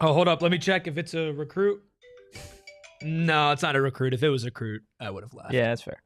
Oh, hold up. Let me check if it's a recruit. No, it's not a recruit. If it was a recruit, I would have left. Yeah, that's fair.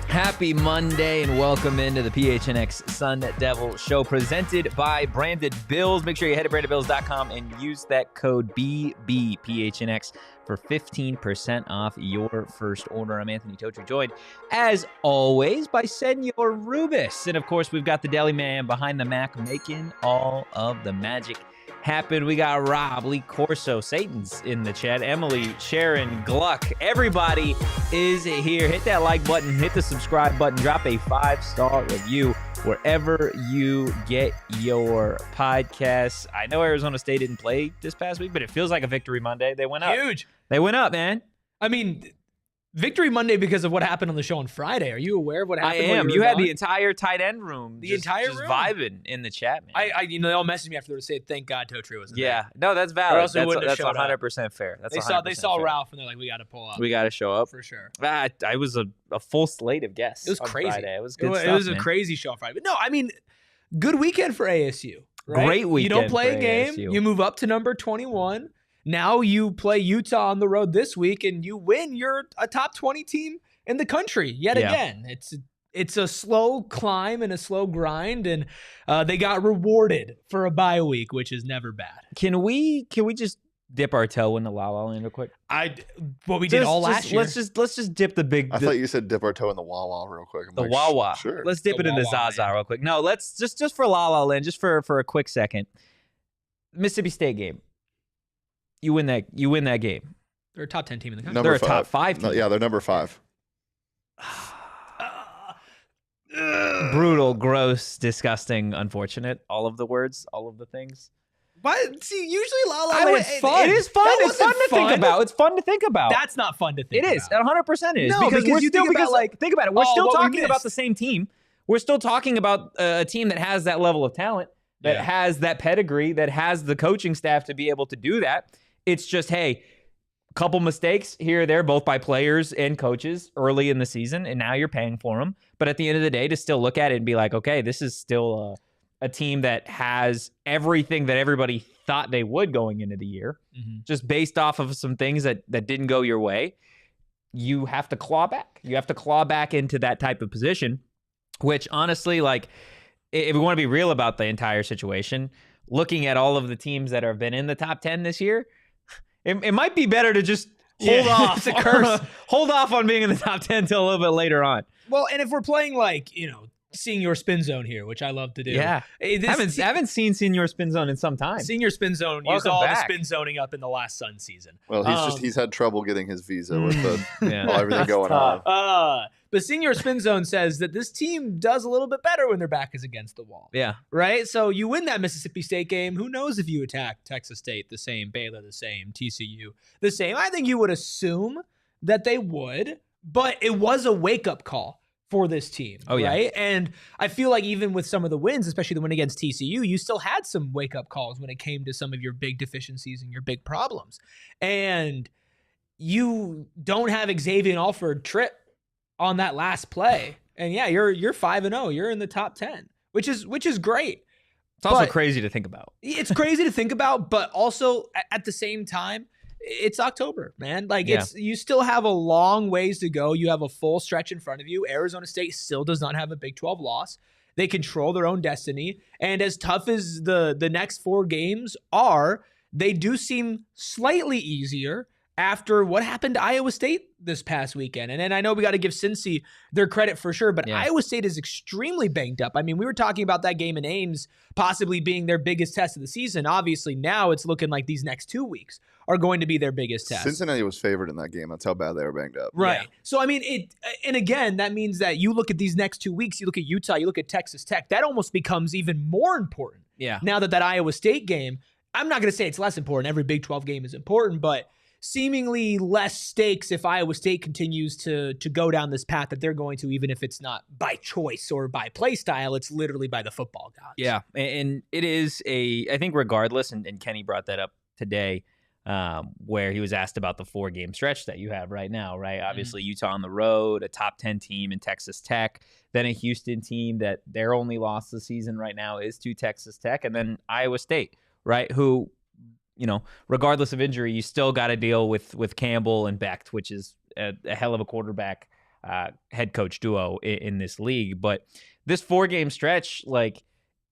Happy Monday and welcome into the PHNX Sun Devils show presented by Branded Bills. Make sure you head to brandedbills.com and use that code BBPHNX for 15% off your first order. I'm Anthony Totri, joined as always by Senor Rubis. And of course, we've got the deli man behind the Mac making all of the magic happen. We got Rob, Lee Corso, Satan's in the chat, Emily, Sharon, Gluck. Everybody is here. Hit that like button, hit the subscribe button, drop a 5-star review wherever you get your podcasts. I know Arizona State didn't play this past week, but it feels like a victory Monday. They went up. Huge. They went up, man. I mean, victory Monday because of what happened on the show on Friday. Are you aware of what happened? I am. You had the entire tight end room. The entire room? Vibing in the chat, man. They all messaged me after they said, "Thank God Totri wasn't there." Yeah. No, that's valid. That's 100% fair. They saw fair. Ralph and they're like, "We got to pull up. We got to show up for sure." I was a full slate of guests. It was crazy. Friday. It was good stuff, It was man. a crazy show on Friday. But no, I mean, good weekend for ASU. Right? Great weekend. You don't play for a game. ASU. You move up to number 21. Now you play Utah on the road this week and you win. You're a top 20 team in the country yet again. It's a slow climb and a slow grind, and they got rewarded for a bye week, which is never bad. Can we just dip our toe in the La La Land real quick? What we did all last year. Let's just dip the big. I thought you said dip our toe in the Wawa real quick. I'm the like, Wawa. Sure. Let's dip The it in the Wawa, Zaza man. real quick. No, let's just for La La Land, just for a quick second. Mississippi State game. You win that game. They're a top 10 team in the country. Number They're a 5. top 5 team. No, yeah, they're number 5. Brutal, gross, disgusting, unfortunate. All of the words, all of the things. But see, usually La La Land's fun. It is fun. That It's fun wasn't to think about. It's fun to think about. That's not fun to think It about. is. 100% is. No, because you think about, like, think about it. We're still what we talking about missed. the same team. We're still talking about a team that has that level of talent, that has that pedigree, that has the coaching staff to be able to do that. It's just, hey, couple mistakes here or there, both by players and coaches early in the season, and now you're paying for them. But at the end of the day, to still look at it and be like, okay, this is still a team that has everything that everybody thought they would going into the year, just based off of some things that didn't go your way. You have to claw back. You have to claw back into that type of position, which honestly, like, if we want to be real about the entire situation, looking at all of the teams that have been in the top 10 this year, it might be better to just hold off. It's a curse. Hold off on being in the top 10 until a little bit later on. Well, and if we're playing Senior Spin Zone here, which I love to do. Yeah. Haven't seen Senior Spin Zone in some time. Senior Spin Zone used Welcome all back. the spin zoning up in the last Sun season. Well, he's had trouble getting his visa with everything going on. But Senior Spin Zone says that this team does a little bit better when their back is against the wall. Yeah. Right? So you win that Mississippi State game. Who knows if you attack Texas State the same, Baylor the same, TCU the same. I think you would assume that they would, but it was a wake-up call for this team. Oh, yeah. Right? And I feel like even with some of the wins, especially the win against TCU, you still had some wake-up calls when it came to some of your big deficiencies and your big problems. And you don't have Xavier Alford trip on that last play. And yeah, you're 5-0. You're in the top 10, which is great. It's also But crazy to think about. It's crazy to think about, but also at the same time, it's October, man. Like you still have a long ways to go. You have a full stretch in front of you. Arizona State still does not have a Big 12 loss. They control their own destiny. And as tough as the next 4 games are, they do seem slightly easier after what happened to Iowa State this past weekend. And then I know we got to give Cincy their credit for sure, but Iowa State is extremely banged up. I mean, we were talking about that game in Ames possibly being their biggest test of the season. Obviously, now it's looking like these next 2 weeks are going to be their biggest test. Cincinnati was favored in that game. That's how bad they were banged up. Right. Yeah. So, I mean, and again, that means that you look at these next 2 weeks, you look at Utah, you look at Texas Tech, that almost becomes even more important. Yeah. Now that Iowa State game, I'm not going to say it's less important. Every Big 12 game is important, but seemingly less stakes if Iowa State continues to go down this path that they're going to, even if it's not by choice or by play style, it's literally by the football gods. Yeah, and it is I think regardless, and Kenny brought that up today, where he was asked about the 4-game stretch that you have right now, right? Obviously, Utah on the road, a top 10 team in Texas Tech, then a Houston team that their only loss this season right now is to Texas Tech, and then Iowa State, right, who, regardless of injury, you still got to deal with Campbell and Becht, which is a hell of a quarterback head coach duo in this league. But this 4-game stretch,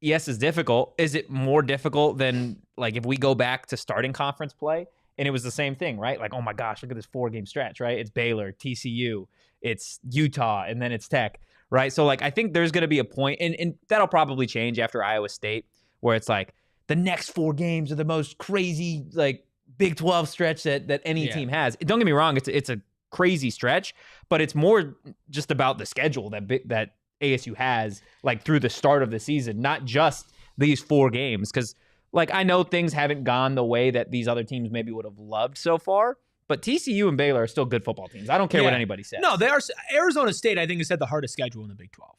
yes, is difficult. Is it more difficult than if we go back to starting conference play and it was the same thing, right? Oh my gosh, look at this 4-game stretch, right? It's Baylor, TCU, it's Utah, and then it's Tech, right? So I think there's going to be a point, and that'll probably change after Iowa State, where it's the next 4 games are the most crazy Big 12 stretch that any team has. Don't get me wrong, it's a crazy stretch, but it's more just about the schedule that ASU has through the start of the season, not just these 4 games. Because I know things haven't gone the way that these other teams maybe would have loved so far, but TCU and Baylor are still good football teams. I don't care what anybody says. No, they are. Arizona State, I think, has had the hardest schedule in the Big 12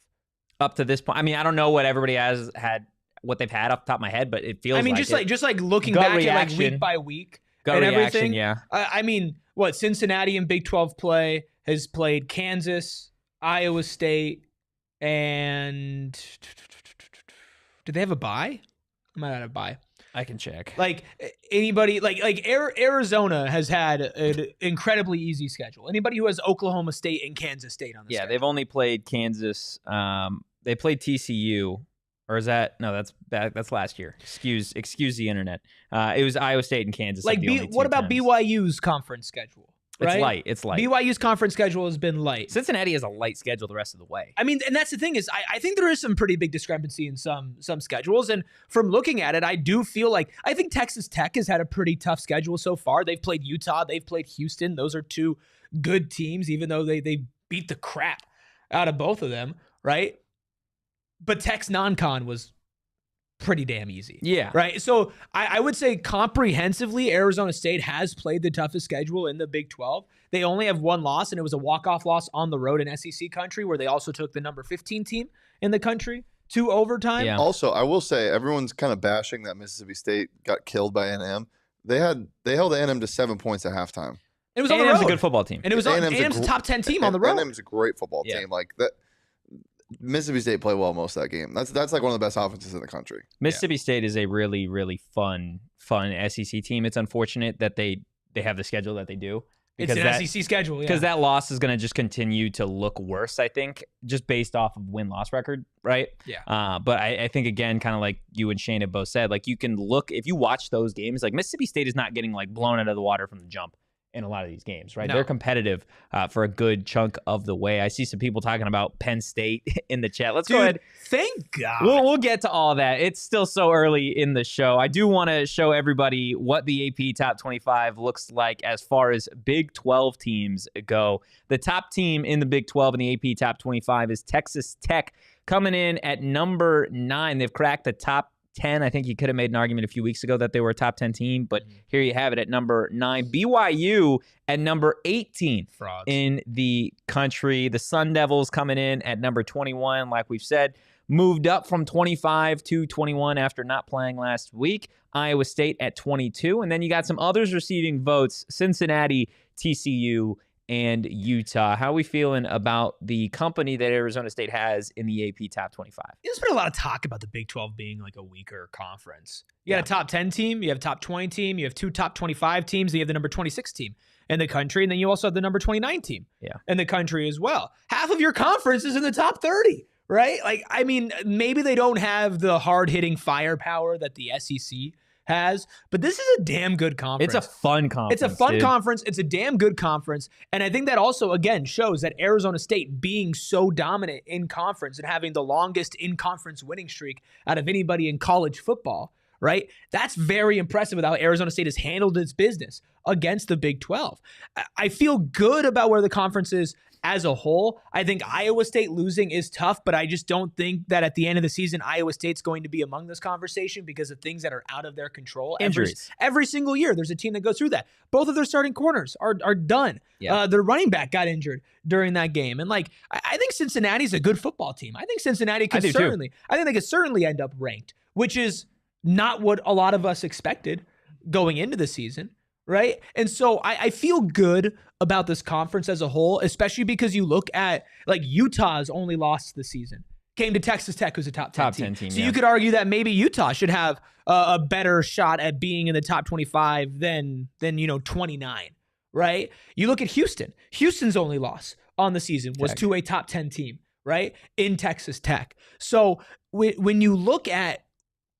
up to this point. I mean, I don't know what everybody has had. What they've had off the top of my head, but it feels just looking back at week by week and everything. Yeah. I mean, Cincinnati in Big 12 play has played Kansas, Iowa State, and do they have a bye? I might not have a bye. I can check. Anybody Arizona has had an incredibly easy schedule. Anybody who has Oklahoma State and Kansas State on the schedule. They've only played Kansas. They played TCU. Or is that that's last year? Excuse the internet. It was Iowa State and Kansas. What about BYU's conference schedule? Right? It's light. BYU's conference schedule has been light. Cincinnati has a light schedule the rest of the way. I mean, and that's the thing is, I think there is some pretty big discrepancy in some schedules. And from looking at it, I do feel I think Texas Tech has had a pretty tough schedule so far. They've played Utah. They've played Houston. Those are 2 good teams, even though they beat the crap out of both of them, right? But Tech's non-con was pretty damn easy. Yeah. Right? So I would say comprehensively, Arizona State has played the toughest schedule in the Big 12. They only have 1 loss, and it was a walk-off loss on the road in SEC country, where they also took the number 15 team in the country to overtime. Yeah. Also, I will say, everyone's kind of bashing that Mississippi State got killed by A&M. They held A&M to 7 points at halftime. It was on the road. A&M's a good football team. And it was A&M's a top 10 team on the road. A&M's a great football team. That. Mississippi State played well most of that game. That's one of the best offenses in the country. Mississippi State is a really, really fun SEC team. It's unfortunate that they have the schedule that they do. It's an SEC schedule, because that loss is going to just continue to look worse, I think, just based off of win-loss record, right? Yeah. But I think, again, kind of like you and Shane have both said, you can look, if you watch those games, Mississippi State is not getting blown out of the water from the jump in a lot of these games, right? No. They're competitive for a good chunk of the way. I see some people talking about Penn State in the chat. Let's go ahead. Thank God. We'll get to all that. It's still so early in the show. I do want to show everybody what the AP Top 25 looks like as far as Big 12 teams go. The top team in the Big 12 in the AP Top 25 is Texas Tech, coming in at number 9. They've cracked the top 10. I think you could have made an argument a few weeks ago that they were a top 10 team, but here you have it at number 9. BYU at number 18 Frauds. In the country. The Sun Devils coming in at number 21, like we've said, moved up from 25 to 21 after not playing last week. Iowa State at 22, and then you got some others receiving votes: Cincinnati, TCU, and Utah. How are we feeling about the company that Arizona State has in the AP Top 25? There's been a lot of talk about the Big 12 being a weaker conference. You got a top 10 team, you have a top 20 team, you have 2 top 25 teams, and you have the number 26 team in the country, and then you also have the number 29 team in the country as well. Half of your conference is in the top 30, right? Maybe they don't have the hard-hitting firepower that the SEC has. But this is a damn good conference. It's a fun conference. It's a fun dude. conference. It's a damn good conference. And I think that also, again, shows that Arizona State being so dominant in conference and having the longest in-conference winning streak out of anybody in college football, right? That's very impressive with how Arizona State has handled its business against the Big 12. I feel good about where the conference is as a whole. I think Iowa State losing is tough, but I just don't think that at the end of the season, Iowa State's going to be among this conversation because of things that are out of their control. Injuries. Every single year, there's a team that goes through that. Both of their starting corners are done. Yeah. Their running back got injured during that game. And I think Cincinnati's a good football team. I think Cincinnati could certainly, I think they could certainly end up ranked, which is not what a lot of us expected going into the season. Right. And so I feel good about this conference as a whole, especially because you look at Utah's only loss this season came to Texas Tech, who's a top 10 team. So you could argue that maybe Utah should have a better shot at being in the top 25 than 29. Right. You look at Houston. Houston's only loss on the season was to a top 10 team, right, in Texas Tech. So when you look at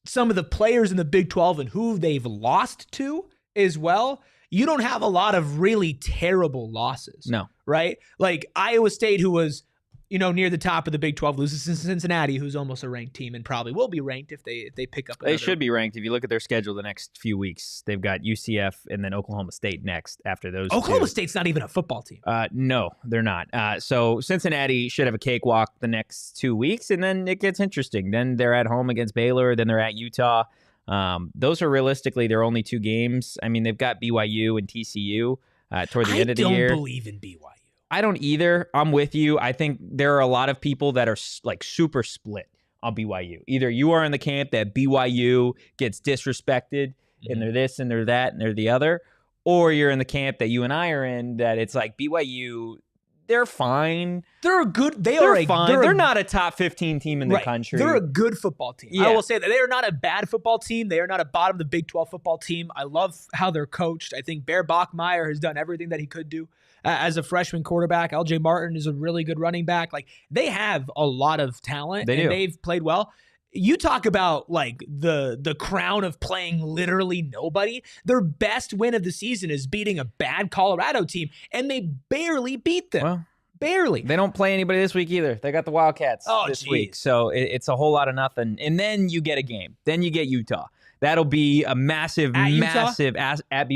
some of the players in the Big 12 and who they've lost to as well, you don't have a lot of really terrible losses. No. Right? Like Iowa State, who was, near the top of the Big 12, loses to Cincinnati, who's almost a ranked team and probably will be ranked if they pick up another. They should be ranked. If you look at their schedule the next few weeks, they've got UCF and then Oklahoma State next after those Oklahoma two. State's not even a football team. No, they're not. So Cincinnati should have a cakewalk the next 2 weeks, and then it gets interesting. Then they're at home against Baylor, then they're at Utah. Those are realistically their only two games. I mean, they've got BYU and TCU toward the end of the year. I don't believe in BYU. I don't either. I'm with you. I think there are a lot of people that are super split on BYU. Either you are in the camp that BYU gets disrespected and they're this and they're that and they're the other, or you're in the camp that you and I are in that it's like BYU, they're fine. They're good. They're fine. They're not a top 15 team in the country. They're a good football team. Yeah. I will say that they are not a bad football team. They are not a bottom of the Big 12 football team. I love how they're coached. I think Bear Bachmeier has done everything that he could do as a freshman quarterback. LJ Martin is a really good running back. They have a lot of talent. They've played well. You talk about the crown of playing literally nobody. Their best win of the season is beating a bad Colorado team, and they barely beat them. Well, barely. They don't play anybody this week either. They got the Wildcats this week. So it's a whole lot of nothing. And then you get a game. Then you get Utah. That'll be a massive at BYU. At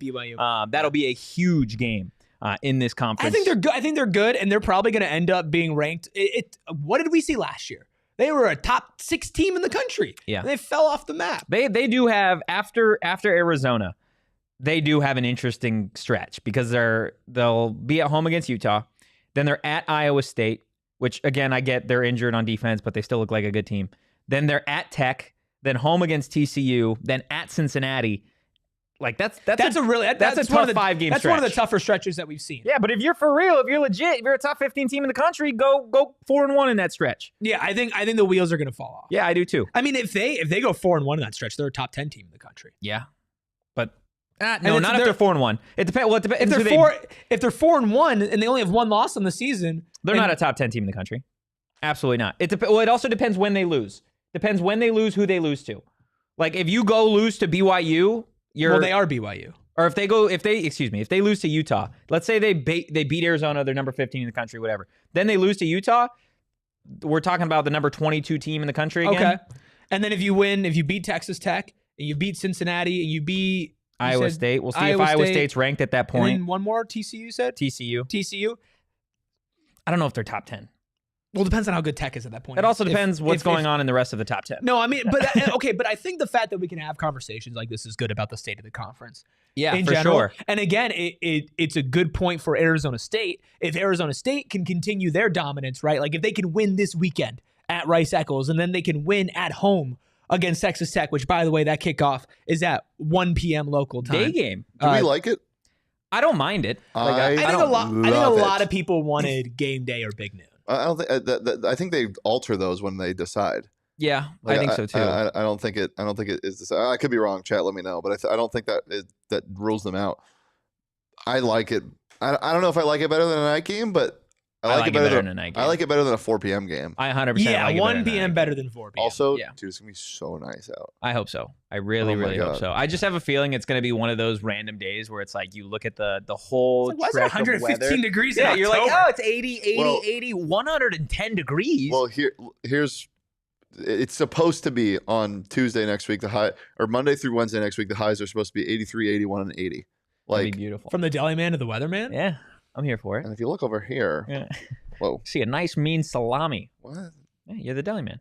BYU. That'll be a huge game in this conference. I think they're good. I think they're good, and they're probably going to end up being ranked. What did we see last year? They were a top 6 team in the country. Yeah. And they fell off the map. They do have, after Arizona, they do have an interesting stretch because they'll be at home against Utah. Then they're at Iowa State, which, again, I get they're injured on defense, but they still look like a good team. Then they're at Tech, then home against TCU, then at Cincinnati. That's a tough 5-game stretch. That's one of the tougher stretches that we've seen. Yeah, but if you're for real, if you're legit, if you're a top 15 team in the country, go 4-1 in that stretch. Yeah, I think the wheels are going to fall off. Yeah, I do too. I mean, if they go 4-1 in that stretch, they're a top 10 team in the country. Yeah, but no, not if they're 4-1 It depends. Well, it depends. If they're 4-1 and they only have one loss on the season, they're not a top 10 team in the country. Absolutely not. It also depends when they lose. Depends when they lose, who they lose to. If you go lose to BYU, they are BYU. Or if they lose to Utah, let's say they beat Arizona, they're number 15 in the country, whatever. Then they lose to Utah. We're talking about the number 22 team in the country again. Okay. And then if you beat Texas Tech, and you beat Cincinnati, and you beat Iowa State, we'll see if Iowa State's ranked at that point. And then one more, TCU said? TCU. I don't know if they're top 10. Well, it depends on how good Tech is at that point. It also depends what's going on in the rest of the top 10. No, I mean, but okay, but I think the fact that we can have conversations like this is good about the state of the conference. Yeah, in for general. sure. And again, it's a good point for Arizona State. If Arizona State can continue their dominance, right? If they can win this weekend at Rice-Eccles, and then they can win at home against Texas Tech, which, by the way, that kickoff is at 1 p.m. local time. Day game. Do we like it? I don't mind it. I think a lot of people wanted game day or big noon. I don't think I think they alter those when they decide. Yeah, I think so too. I don't think it is decided. I could be wrong. Chat, let me know. But I don't think that rules them out. I like it. I don't know if I like it better than a night game, but I like it better than a night game. I like it better than a 4 p.m. game. I 100% Yeah, like it 1 better p.m. better than 4 p.m. Also, Yeah. dude, it's gonna be so nice out. I hope so. I really, Oh my really hope God. so. I just have a feeling it's going to be one of those random days where it's like you look at the whole It's like, why is it trek of 115 weather. degrees Yeah, in you're like, October? oh, it's 80, 80, Well- 80, 110 degrees. Well, here's it's supposed to be on Tuesday next week. The high or Monday through Wednesday next week. The highs are supposed to be 83, 81, and 80. That'd Like, be beautiful. From the deli man to the weatherman? Yeah, I'm here for it. and if you look over here, Yeah. whoa, See a nice mean salami. what? Yeah, you're the deli man.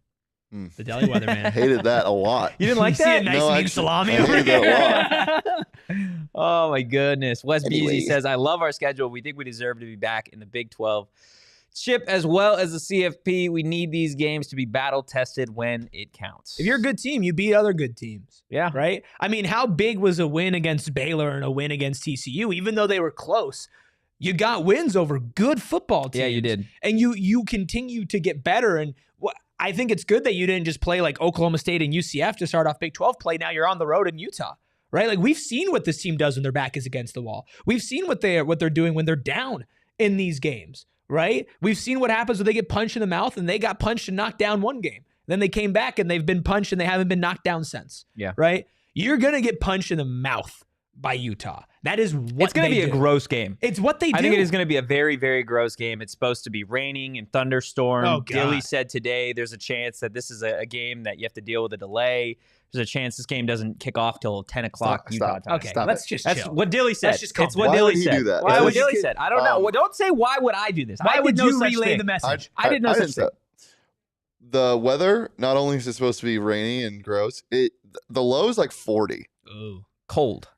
The deli I weatherman. hated that a lot. You didn't like You see a that? nice No, mean actually, salami I over hated that here? Oh my goodness. Wes Anyway. Beasy says, I love our schedule. We think we deserve to be back in the Big 12. Chip, as well as the CFP, we need these games to be battle tested when it counts. If you're a good team, you beat other good teams. Yeah. Right? I mean, how big was a win against Baylor and a win against TCU? Even though they were close, you got wins over good football teams. Yeah, you did. And you continue to get better. And I think it's good that you didn't just play like Oklahoma State and UCF to start off Big 12 play. Now you're on the road in Utah, right? Like we've seen what this team does when their back is against the wall. We've seen what they're doing when they're down in these games, right? We've seen what happens when they get punched in the mouth, and they got punched and knocked down one game. Then they came back and they've been punched and they haven't been knocked down since. Yeah. Right? You're going to get punched in the mouth by Utah. That is what It's going to be a gross game. It's what they do. I think it is going to be a very, very gross game. It's supposed to be raining and thunderstorm. Oh, God. Dilly said today there's a chance that this is a game that you have to deal with a delay. There's a chance this game doesn't kick off till 10 o'clock Utah time. Okay, Stop let's it. just That's chill. what Dilly said. Let's just calm It's what down. Why Dilly would you said. do that? Why It's would just- Dilly said? I don't know. Well, don't say why would I do this. Why would no you such relay thing. the message? I did no such didn't thing. say- The weather, not only is it supposed to be rainy and gross, the low is like 40. Ooh. Cold.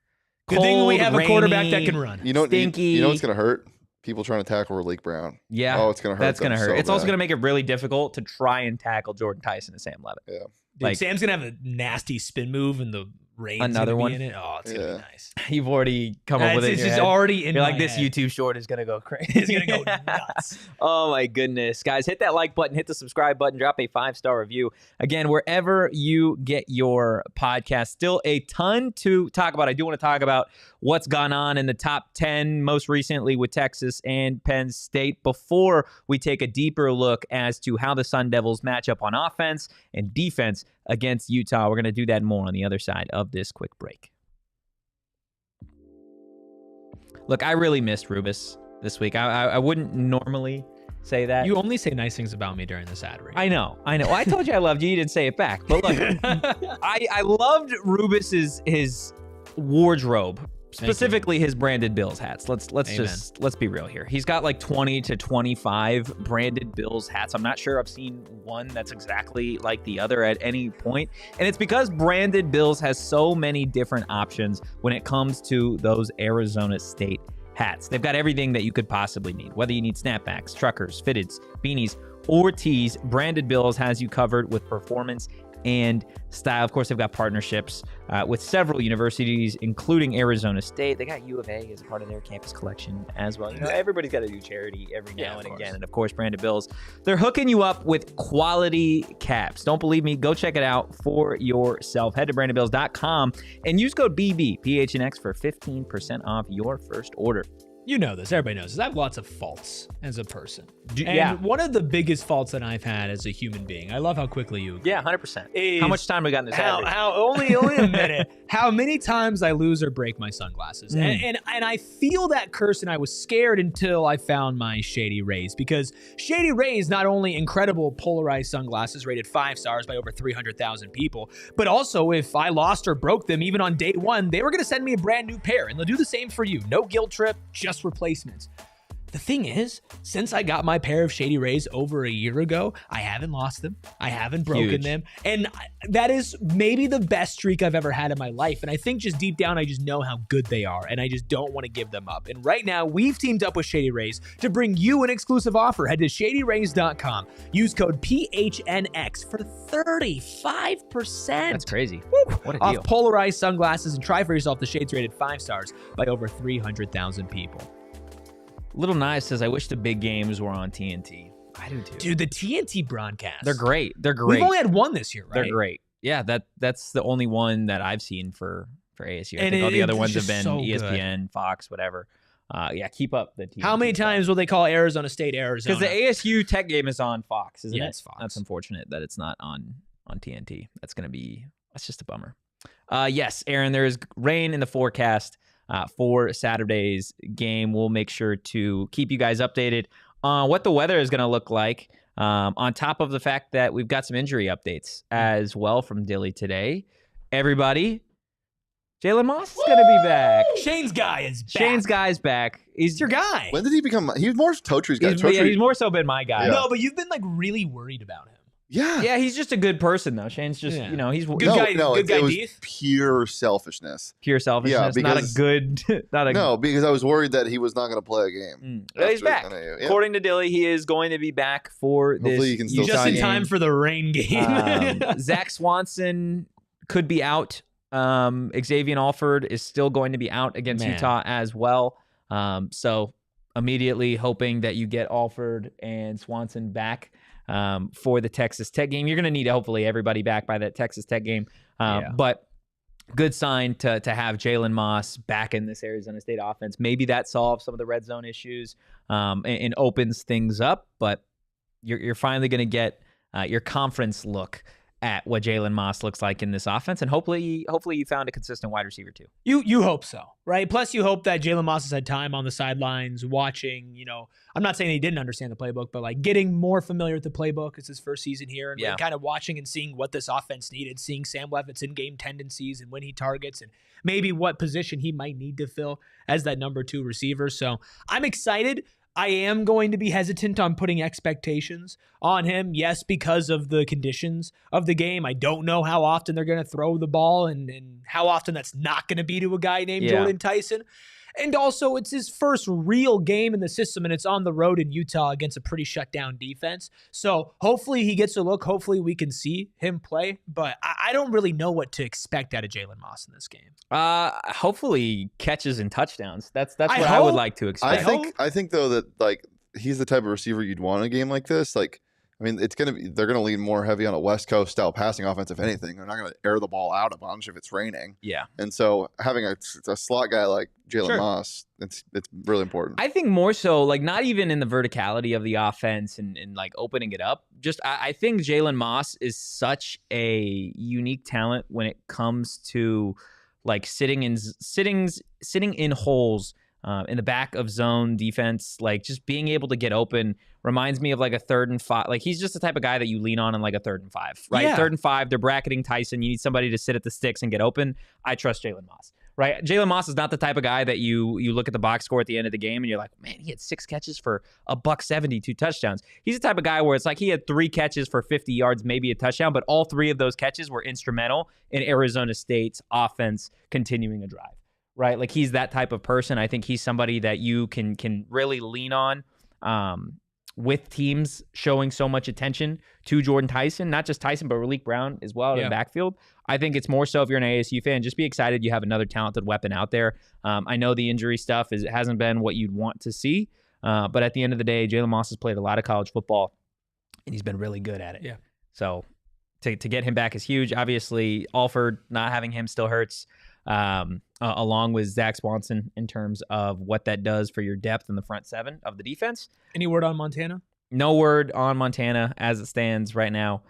Good thing we Cold, have a quarterback that rainy. can run. You know, Stinky. you know what's gonna hurt? People trying to tackle Raleek Brown. Yeah. Oh, it's gonna hurt. That's going to them hurt. so It's also bad. going to make it really difficult to try and tackle Jordyn Tyson and Sam Leavitt. Yeah. Dude, like- Sam's gonna have a nasty spin move, and the rain's Another gonna one? be in it. Oh, it's gonna Yeah. be nice. You've already come up with it. It's in your just head. already in You're my like, this head. YouTube short is going to go crazy. It's gonna go nuts. Oh my goodness. Guys, hit that like button, hit the subscribe button, drop a 5-star review. Again, wherever you get your podcast, still a ton to talk about. I do want to talk about what's gone on in the top 10, most recently with Texas and Penn State, before we take a deeper look as to how the Sun Devils match up on offense and defense against Utah. We're going to do that more on the other side of this quick break. Look, I really missed Rubus this week. I wouldn't normally say that. You only say nice things about me during this ad read. I know. Well, I told you I loved you. You didn't say it back. But look, I loved Rubus's his wardrobe, specifically his branded Bills hats. Let's be real here. He's got like 20 to 25 branded Bills hats. I'm not sure I've seen one that's exactly like the other at any point. And it's because branded Bills has so many different options when it comes to those Arizona State hats. They've got everything that you could possibly need. Whether you need snapbacks, truckers, fitteds, beanies, or tees, Branded Bills has you covered with performance and style. Of course, they've got partnerships with several universities, including Arizona State. They got U of A as a part of their campus collection as well. You know, everybody's got to do charity every now and again. And of course, Branded Bills, they're hooking you up with quality caps. Don't believe me? Go check it out for yourself. Head to brandedbills.com and use code BB, PHNX, for 15% off your first order. You know this. Everybody knows this. I have lots of faults as a person. And yeah. one of the biggest faults that I've had as a human being, I love how quickly you agree. Yeah, 100%. is How much time we got in this ad read? only a minute. How many times I lose or break my sunglasses. And I feel that curse, and I was scared until I found my Shady Rays, because Shady Rays, not only incredible polarized sunglasses rated 5 stars by over 300,000 people, but also if I lost or broke them even on day one, they were going to send me a brand new pair, and they'll do the same for you. No guilt trip, just replacements. The thing is, since I got my pair of Shady Rays over a year ago, I haven't lost them. I haven't broken Huge. them. And that is maybe the best streak I've ever had in my life. And I think just deep down, I just know how good they are. And I just don't want to give them up. And right now, we've teamed up with Shady Rays to bring you an exclusive offer. Head to shadyrays.com. Use code PHNX for 35%. That's crazy. What a Off deal. polarized sunglasses, and try for yourself the shades rated 5 stars by over 300,000 people. Little Nice says, I wish the big games were on TNT. I do too. Dude, the TNT broadcast. They're great. They're great. We've only had one this year, right? They're great. Yeah, that's the only one that I've seen for ASU. I And think all the other it's ones have just been so good. ESPN, Fox, whatever. keep up the team. How many times will they call Arizona State Arizona? Because the ASU Tech game is on Fox, isn't it? It's Fox. That's unfortunate that it's not on TNT. That's just a bummer. Yes, Aaron, there is rain in the forecast for Saturday's game. We'll make sure to keep you guys updated on what the weather is going to look like, on top of the fact that we've got some injury updates as well from Dilly today. Everybody, Jalen Moss is going to be back. Shane's guy is back. Shane's guy's back. He's your guy. When did he become? He was more Totri's guy. He's more so been my guy. Yeah. No, but you've been like really worried about him. Yeah. Yeah, he's just a good person though. Shane's just, he's Good guy. Good guy. It was Dieth? pure selfishness. pure selfishness. Not a because- good. No, because I was worried that he was not going to play a game. Well, he's back. NAU. Yeah. According to Dilly, he is going to be back for this. Hopefully he can still Utah Just in game. time for the rain game. Zach Swanson could be out. Xavier Alford is still going to be out against Utah as well. So immediately hoping that you get Alford and Swanson back for the Texas Tech game. You're going to need hopefully everybody back by that Texas Tech game. But good sign to have Jalen Moss back in this Arizona State offense. Maybe that solves some of the red zone issues and opens things up. But you're finally going to get your conference look at what Jalen Moss looks like in this offense, and hopefully you found a consistent wide receiver too. You hope so, right? Plus, you hope that Jalen Moss has had time on the sidelines watching. I'm not saying he didn't understand the playbook, but like getting more familiar with the playbook. It's his first season here, and really kind of watching and seeing what this offense needed, seeing Sam Leavitt's in-game tendencies and when he targets, and maybe what position he might need to fill as that number 2 receiver. So I'm excited. I am going to be hesitant on putting expectations on him. Yes, because of the conditions of the game. I don't know how often they're going to throw the ball and how often that's not going to be to a guy named Jordyn Tyson. And also, it's his first real game in the system, and it's on the road in Utah against a pretty shut-down defense. So hopefully he gets a look. Hopefully we can see him play. But I don't really know what to expect out of Jalen Moss in this game. Hopefully catches and touchdowns. That's what I would like to expect. I think though that like he's the type of receiver you'd want in a game like this. Like, I mean, they're gonna lean more heavy on a West Coast style passing offense. If anything, they're not gonna air the ball out a bunch if it's raining. Yeah. And so having a slot guy like Jalen Moss, it's really important. I think more so, like, not even in the verticality of the offense and like opening it up. Just I think Jalen Moss is such a unique talent when it comes to like sitting in holes in the back of zone defense, like just being able to get open. Reminds me of like a 3rd and 5. Like he's just the type of guy that you lean on in like a 3rd and 5, right? Yeah. 3rd and 5, they're bracketing Tyson. You need somebody to sit at the sticks and get open. I trust Jalen Moss, right? Jalen Moss is not the type of guy that you look at the box score at the end of the game and you're like, man, he had 6 catches for $170, 2 touchdowns. He's the type of guy where it's like he had 3 catches for 50 yards, maybe a touchdown, but all 3 of those catches were instrumental in Arizona State's offense continuing a drive, right? Like he's that type of person. I think he's somebody that you can really lean on. With teams showing so much attention to Jordyn Tyson, not just Tyson, but Raleek Brown as well in the backfield. I think it's more so if you're an ASU fan, just be excited you have another talented weapon out there. I know the injury stuff hasn't been what you'd want to see, but at the end of the day, Jalen Moss has played a lot of college football, and he's been really good at it. Yeah. So to get him back is huge. Obviously, Alford, not having him still hurts. Along with Zach Swanson in terms of what that does for your depth in the front 7 of the defense. Any word on Montana? No word on Montana as it stands right now.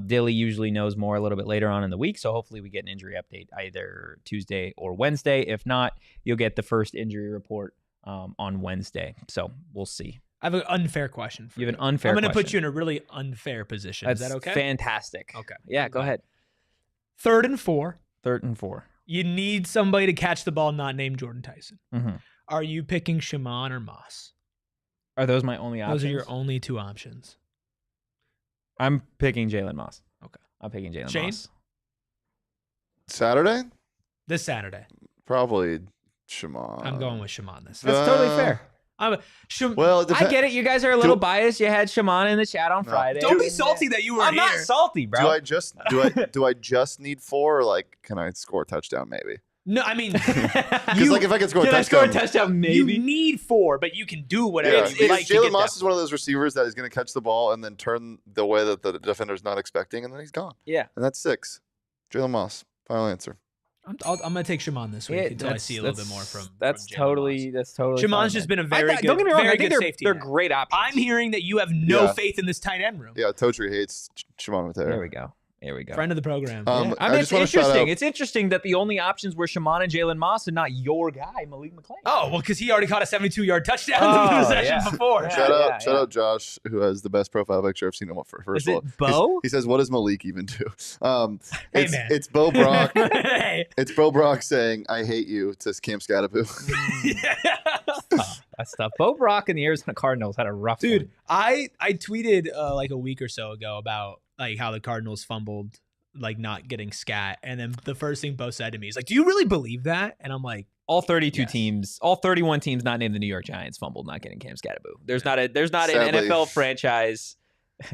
Dilly usually knows more a little bit later on in the week, so hopefully we get an injury update either Tuesday or Wednesday. If not, you'll get the first injury report on Wednesday. So we'll see. I have an unfair question for you. You have an unfair I'm going to put question. you in a really unfair position. That's Is that okay? fantastic. Okay. Yeah, go ahead. 3rd and 4. 3rd and 4. You need somebody to catch the ball not named Jordyn Tyson. Mm-hmm. Are you picking Shimon or Moss? Are those my only options? Those are your only 2 options. I'm picking Jalen Moss. Okay. I'm picking Jalen Shane? Moss. Saturday? This Saturday. Probably Shimon. I'm going with Shimon this That's Saturday. totally fair. Well, I get it. You guys are a little biased. You had Shimon in the chat on Friday. Don't be salty that you were I'm here. not salty, bro. Do I just need 4 or like can I score a touchdown maybe? No, I mean, Because like if I can score a Can I touchdown, score a touchdown? Maybe. you need 4, but you can do whatever yeah, you like to Jalen get Moss that is one of those receivers that is going to catch the ball and then turn the way that the defender's not expecting, and then he's gone. Yeah. And that's 6. Jalen Moss. Final answer. I'm gonna take Shimon this week until I see a little bit more from. That's Jalen totally. Moss. That's totally. Shimon's just been a very good. Don't get me wrong. Very I think good safety they're net. great options. I'm hearing that you have no faith in this tight end room. Yeah, Totri hates Shimon Mateo. There we go. There we go. Friend of the program. I mean, it's interesting. It's interesting that the only options were Shimon and Jalen Moss and not your guy, Malik McClain. Oh, well, because he already caught a 72-yard touchdown in the possession before. Shout out Josh, who has the best profile picture I've seen him for first of all. Bo? He says, "What does Malik even do?" Hey, man. It's Bo Brock. Hey. It's Bo Brock saying, "I hate you" to Cam Scadaboo. That's tough. Bo Brock and the Arizona Cardinals had a rough Dude, one. I tweeted like a week or so ago about like how the Cardinals fumbled, like not getting scat, and then the first thing Bo said to me is like, "Do you really believe that?" And I'm like, all 32 yes. teams, all 31 teams not named the New York Giants fumbled not getting Cam Scadaboo. There's not an Sadly. NFL franchise.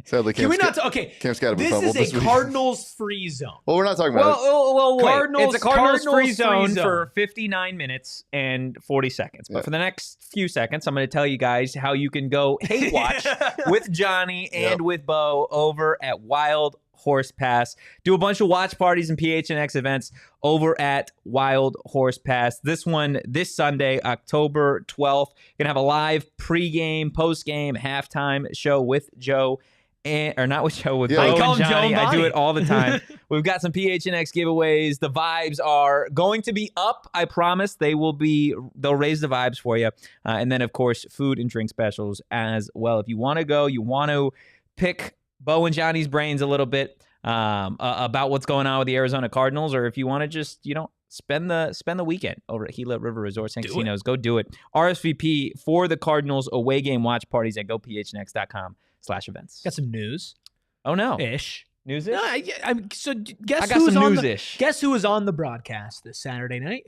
Sadly, can we not? Okay, Cam Scadaboo this fumbled is a week. Cardinals free zone. Well, we're not talking about it. Well, wait. Cardinals- It's a Cardinals free Cardinals zone free zone. for 59 minutes and 40 seconds. But Yeah. for the next few seconds, I'm going to tell you guys how you can go hate watch with Johnny and with Bo over at Wild Horse Pass. Do a bunch of watch parties and PHNX events over at Wild Horse Pass. This one, this Sunday, October 12th. Gonna have a live pregame, postgame, halftime show with Joe. Or not with Joe, with Yeah. Bo I call and him Joe Johnny. and I do Bonnie. it all the time. We've got some PHNX giveaways. The vibes are going to be up. I promise they'll raise the vibes for you. And then, of course, food and drink specials as well. If you want to go, you want to pick Bo and Johnny's brains a little bit about what's going on with the Arizona Cardinals, or if you want to just, spend the weekend over at Gila River Resorts and Casinos, go do it. RSVP for the Cardinals away game watch parties at gophnx.com/events. Got some news. Oh, no. Ish. News-ish? No, so guess I got who's some on news-ish. Guess who was on the broadcast this Saturday night?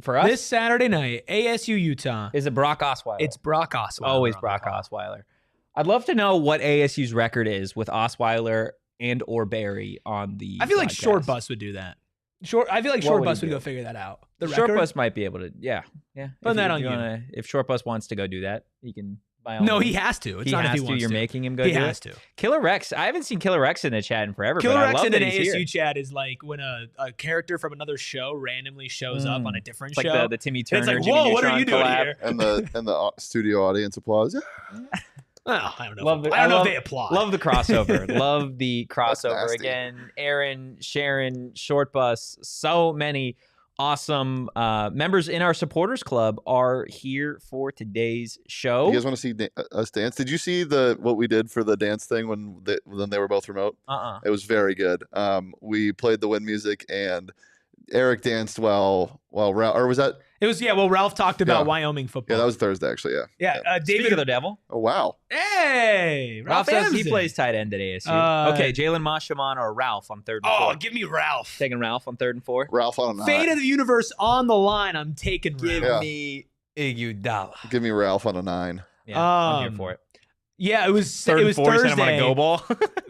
For us? This Saturday night, ASU Utah. Is it Brock Osweiler? It's Brock Osweiler. always on the Brock call. Osweiler. I'd love to know what ASU's record is with Osweiler and or Barry on the I feel like broadcast. Short Bus would do that. I feel like What Short would Bus he would do? go figure that out. The Short record? Bus might be able to, yeah. Put that on you. If Short Bus wants to go do that, he can. By all No, means. he has to. It's He not has if he wants You're to. making him go He do has it. to. Killer Rex. I haven't seen Killer Rex in the chat in forever. Killer but I Rex love in that an he's ASU here. chat is like when a character from another show randomly shows up on a different It's show. like the Timmy Turner. it's like, Jimmy whoa, what are Neutron you doing collab. here? And the studio audience applause. Oh, I don't know. Love it. I don't know love- if they applaud. Love the crossover. Love the crossover. nasty. Again, Aaron, Sharon, Short Bus, so many awesome members in our supporters club are here for today's show. You guys want to see us dance? Did you see what we did for the dance thing when they were both remote? It was very good. We played the wind music and Erik danced while Ralph, or was that? It was Well, Ralph talked about Yeah. Wyoming football. Yeah, that was Thursday actually. Yeah. Yeah, Speaking David. of the devil, Oh wow. Hey, Ralph says he Amsden. plays tight end at ASU. Okay, Jalen Moshimon or Ralph on 3rd and 4. Oh, give me Ralph. Taking Ralph on 3rd and 4. Ralph on a 9. Fate of the universe on the line. I'm taking Give Ralph. Yeah. me Iguodala. Give me Ralph on a 9. Yeah, I'm here Um, for it. Yeah, it was 3rd it and was 4, Thursday. send him on a go ball.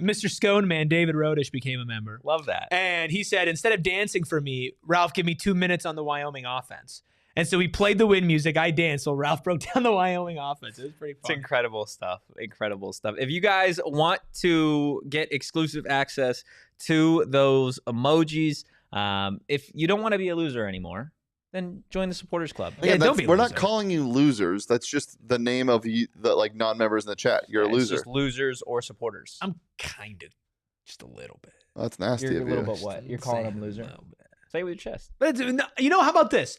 Mr. Scone Man, David Rodish became a member. Love that. And he said, instead of dancing for me, Ralph, give me 2 minutes on the Wyoming offense. And so he played the wind music. I danced. So Ralph broke down the Wyoming offense. It was pretty It's fun. incredible stuff. Incredible stuff. If you guys want to get exclusive access to those emojis, if you don't want to be a loser anymore, then join the supporters club. Yeah, Again, don't be a we're loser. not calling you losers. That's just the name of you, the like non-members in the chat. You're a It's loser. just losers or supporters. I'm kind of just a little bit. That's nasty You're a of little you. bit what? You're calling them loser? A little bit. Say it with your chest. But how about this?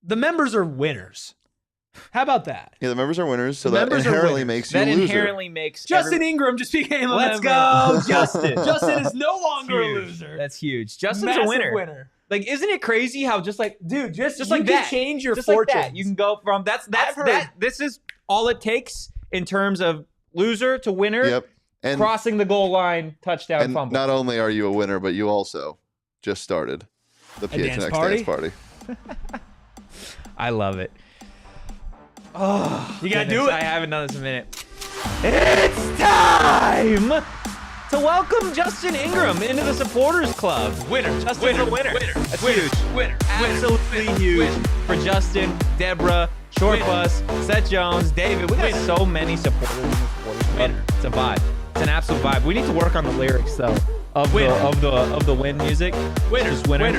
The members are winners. How about that? Yeah, the members are winners, so The that members are inherently winners. makes you That a loser. inherently makes Justin Ingram just became a Let's member. go, Justin. Justin is no longer a Huge. loser. That's huge. Justin's Massive a winner. Like, isn't it crazy how just like Dude, just you like can that. Change your just fortunes. like that, you can go from that's I've heard- that. This is all it takes in terms of loser to winner. Yep. And Crossing the goal line, touchdown, and fumble. not only are you a winner, but you also just started the dance PHNX party? dance party. I love it. Oh, You gotta goodness, do it. I haven't done this in a minute. It's time to welcome Justin Ingram into the supporters club. Winner. Justin's a winner. That's huge. Winner. Absolutely huge for Justin, Deborah, Short Bus, Seth Jones, David. We got so many supporters in the supporters club. It's a vibe. It's an absolute vibe. We need to work on the lyrics though. of the win music. Winner. Just winner.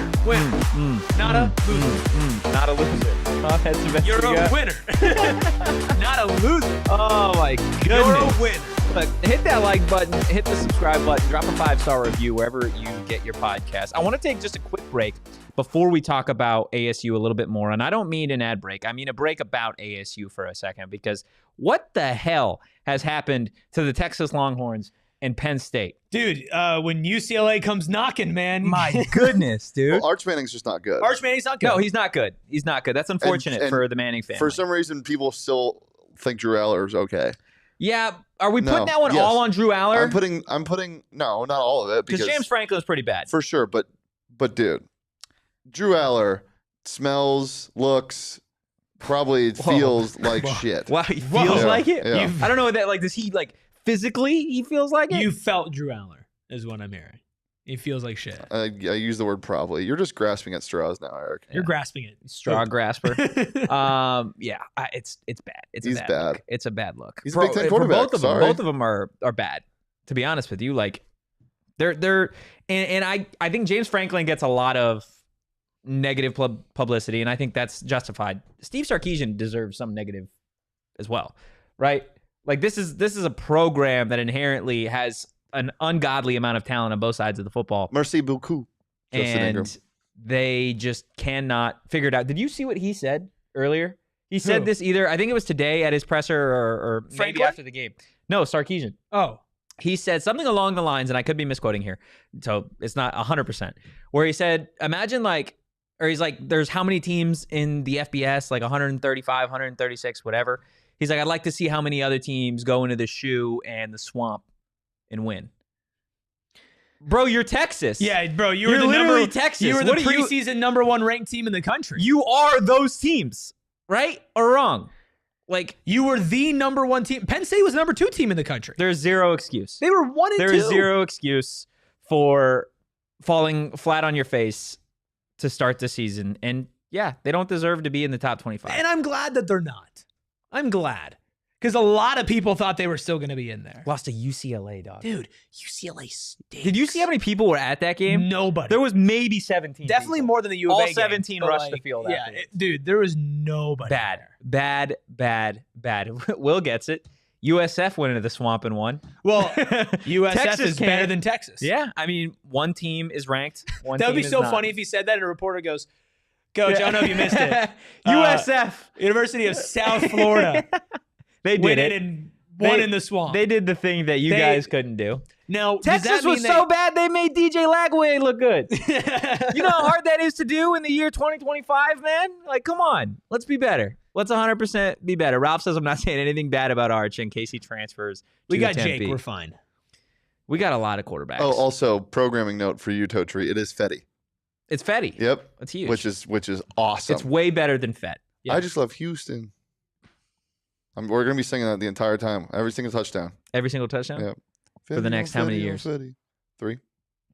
Not a loser. Not a loser. Oh, that's the best You're you a got. winner. Not a loser. Oh my goodness. You're a winner. Look, hit that like button, hit the subscribe button, drop a 5-star review wherever you get your podcast. I want to take just a quick break before we talk about ASU a little bit more. And I don't mean an ad break. I mean a break about ASU for a second, because what the hell has happened to the Texas Longhorns and Penn State? Dude, when UCLA comes knocking, man. My goodness, dude. Well, Arch Manning's just not good. Arch Manning's not good. No, he's not good. He's not good. That's unfortunate And for the Manning family. For some reason, people still think Drew Aller's okay. Yeah, are we putting No. that one Yes. all on Drew Aller? I'm putting no, not all of it, Because James Franklin's pretty bad. for sure. But dude, Drew Aller smells, looks, probably feels like shit. Wow, he feels Yeah, like it? yeah. I don't know what that, like, does he, like, physically he feels like it? You felt Drew Aller is what I'm hearing. He feels like shit. I use the word probably. You're just grasping at straws now, Eric. You're grasping it. Straw grasper. It's bad. He's bad. bad. Look. It's a bad look. He's a Big Ten for quarterback. both of them. Sorry. Both of them are bad. To be honest with you, like they're and I think James Franklin gets a lot of negative publicity, and I think that's justified. Steve Sarkisian deserves some negative as well, right? Like this is a program that inherently has an ungodly amount of talent on both sides of the football. Merci beaucoup, Justin Ingram. And they just cannot figure it out. Did you see what he said earlier? He said this either, I think it was today at his presser or maybe Franklin? after the game. No, Sarkisian. Oh. He said something along the lines, and I could be misquoting here, so it's not 100%, where he said, imagine he's like, there's how many teams in the FBS, like 135, 136, whatever. He's like, I'd like to see how many other teams go into the shoe and the swamp and win. Bro, you're Texas. Yeah, bro, you're literally Texas. You were the What are you- preseason number 1 ranked team in the country. You are those teams, right or wrong? Like, You were the number 1 team. Penn State was the number 2 team in the country. there's zero excuse. They were 1 and 2. There's zero excuse for falling flat on your face to start the season. And yeah, they don't deserve to be in the top 25. And I'm glad that they're not. I'm glad. Because a lot of people thought they were still going to be in there. Lost to UCLA, dog. Dude, UCLA stinks. Did you see how many people were at that game? Nobody. There was maybe 17. Definitely people. more than the U of All A game, 17 but, rushed the field Yeah, afterwards. dude, there was nobody Bad, there. bad. Will gets it. USF went into the swamp and won. Well, USF Texas is better can't. than Texas. Yeah, I mean, one team is ranked. One That would team be is so not. funny if he said that and a reporter goes, Coach, I don't know if you missed it. USF. University of South Florida. They did went it. in and won They- in the swamp. They did the thing that you They- guys couldn't do. Now, does Texas that mean was so bad they made DJ Lagway look good. they... You know how hard that is to do in the year 2025, man? Like, come on. Let's be better. Let's 100% be better. Ralph says I'm not saying anything bad about Arch in case he transfers. We to got Tempe. Jake. We're fine. We got a lot of quarterbacks. Oh, also programming note for you, Totri. It is Fetty. It's Fetty. Yep. It's huge. Which is awesome. It's way better than Fett. Yeah. I just love Houston. We're gonna be singing that the entire time, every single touchdown. Every single touchdown? Yeah. For the next how many years? 3.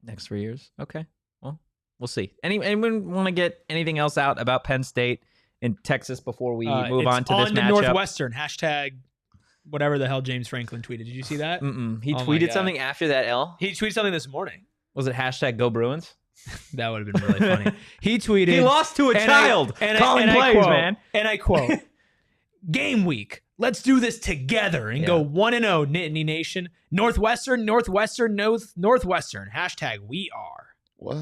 Next 3 years? Okay. Well, we'll see. Anyone want to get anything else out about Penn State and Texas before we move on to this matchup? Northwestern. Hashtag whatever the hell James Franklin tweeted. Did you see that? Mm-mm. He Oh my tweeted God. something after that L. He tweeted something this morning. Was it hashtag Go Bruins? That would have been really funny. He tweeted. He lost to a child. Calling plays, quote, man. And I quote, game week. Let's do this together and go 1-0, Nittany Nation. Northwestern. Hashtag we are. What?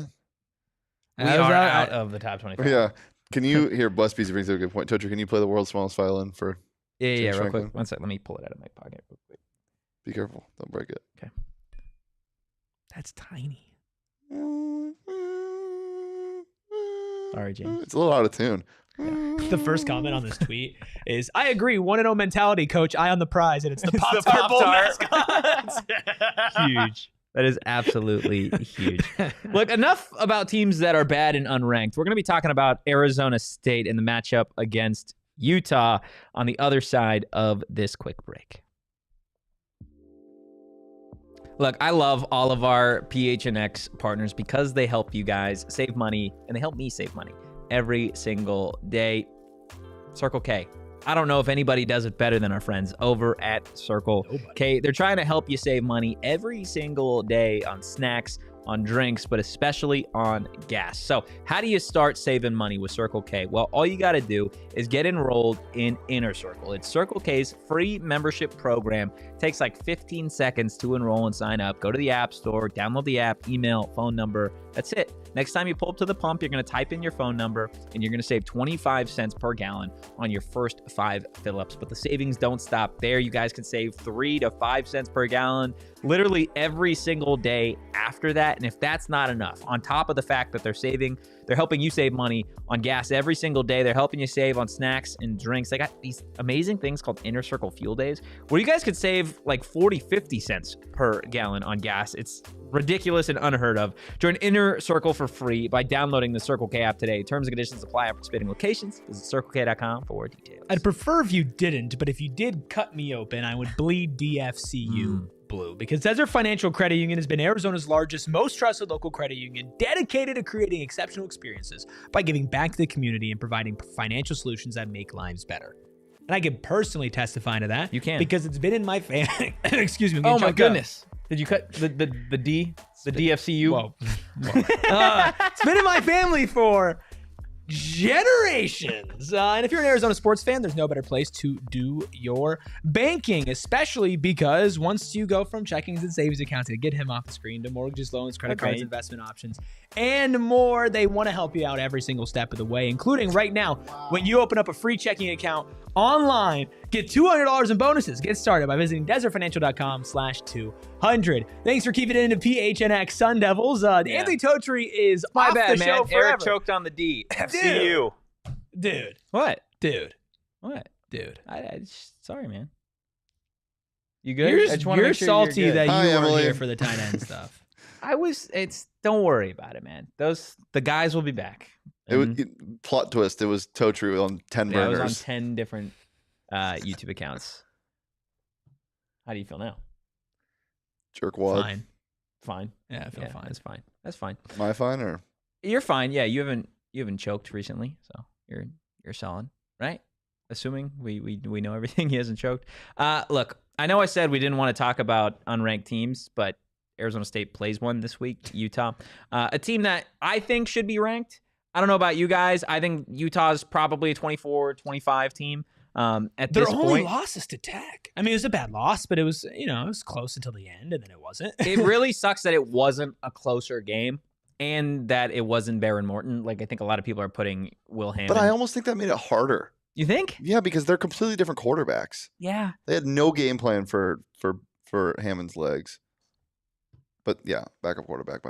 We are out of the top 25. Yeah. Can you hear? Bus Beasy brings up a good point. Totri, can you play the world's smallest violin for? Yeah, James real Franklin? quick. One sec. Let me pull it out of my pocket real quick. Be careful. Don't break it. That's tiny. Sorry, James. It's a little out of tune. The first comment on this tweet is, I agree, 1-0 mentality, coach. Eye on the prize, and it's the Pop-Tart Bowl mascot. Huge. That is absolutely huge. Look, enough about teams that are bad and unranked. We're going to be talking about Arizona State and the matchup against Utah on the other side of this quick break. Look, I love all of our PHNX partners because they help you guys save money, and they help me save money every single day. Circle K. I don't know if anybody does it better than our friends over at Circle K. They're trying to help you save money every single day on snacks, on drinks, but especially on gas. So how do you start saving money with Circle K? Well, all you got to do is get enrolled in Inner Circle. It's Circle K's free membership program. It takes like 15 seconds to enroll and sign up. Go to the App Store, download the app, email, phone number. That's it. Next time you pull up to the pump, you're going to type in your phone number and you're going to save 25 cents per gallon on your first 5 fill-ups. But the savings don't stop there. You guys can save 3 to 5 cents per gallon literally every single day after that. And if that's not enough, on top of the fact that they're helping you save money on gas every single day, they're helping you save on snacks and drinks. They got these amazing things called Inner Circle Fuel Days where you guys could save like 40, 50 cents per gallon on gas. It's ridiculous and unheard of. Join Inner Circle for free by downloading the Circle K app today. Terms and conditions apply at participating locations. Visit circlek.com for more details. I'd prefer if you didn't, but if you did cut me open, I would bleed DFCU blue, because Desert Financial Credit Union has been Arizona's largest, most trusted local credit union, dedicated to creating exceptional experiences by giving back to the community and providing financial solutions that make lives better. And I can personally testify to that. You can. Because it's been in my family. Excuse me. Oh my goodness. Did you cut the DFCU? Whoa. It's been in my family for generations. And if you're an Arizona sports fan, there's no better place to do your banking, especially because once you go from checkings and savings accounts, to get him off the screen, to mortgages, loans, credit cards, investment options, and more, they want to help you out every single step of the way, including right now, when you open up a free checking account online, get $200 in bonuses. Get started by visiting desertfinancial.com/200. Thanks for keeping it into PHNX Sun Devils. Anthony Totri is off the show forever. Eric choked on the D. FCU. Dude. What? Dude. What? Dude. Sorry, man. You good? You're salty that you weren't Emily. here for the tight end stuff. Don't worry about it, man. The guys will be back. Plot twist. It was Totri on 10 Yeah, burners. I was on 10 different YouTube accounts. How do you feel now? Jerkwad. Fine. Yeah, I feel fine. That's fine. Am I fine or? You're fine. Yeah, you haven't choked recently, so you're solid, right? Assuming we know everything. He hasn't choked. Look, I know I said we didn't want to talk about unranked teams, but Arizona State plays one this week, Utah. A team that I think should be ranked. I don't know about you guys. I think Utah's probably a 24-25 team at this point. Their only loss is to Tech. I mean, it was a bad loss, but it was close until the end, and then it wasn't. It really sucks that it wasn't a closer game and that it wasn't Baron Morton. Like, I think a lot of people are putting Will Hammond. But I almost think that made it harder. You think? Yeah, because they're completely different quarterbacks. Yeah. They had no game plan for Hammond's legs. But yeah, backup quarterback.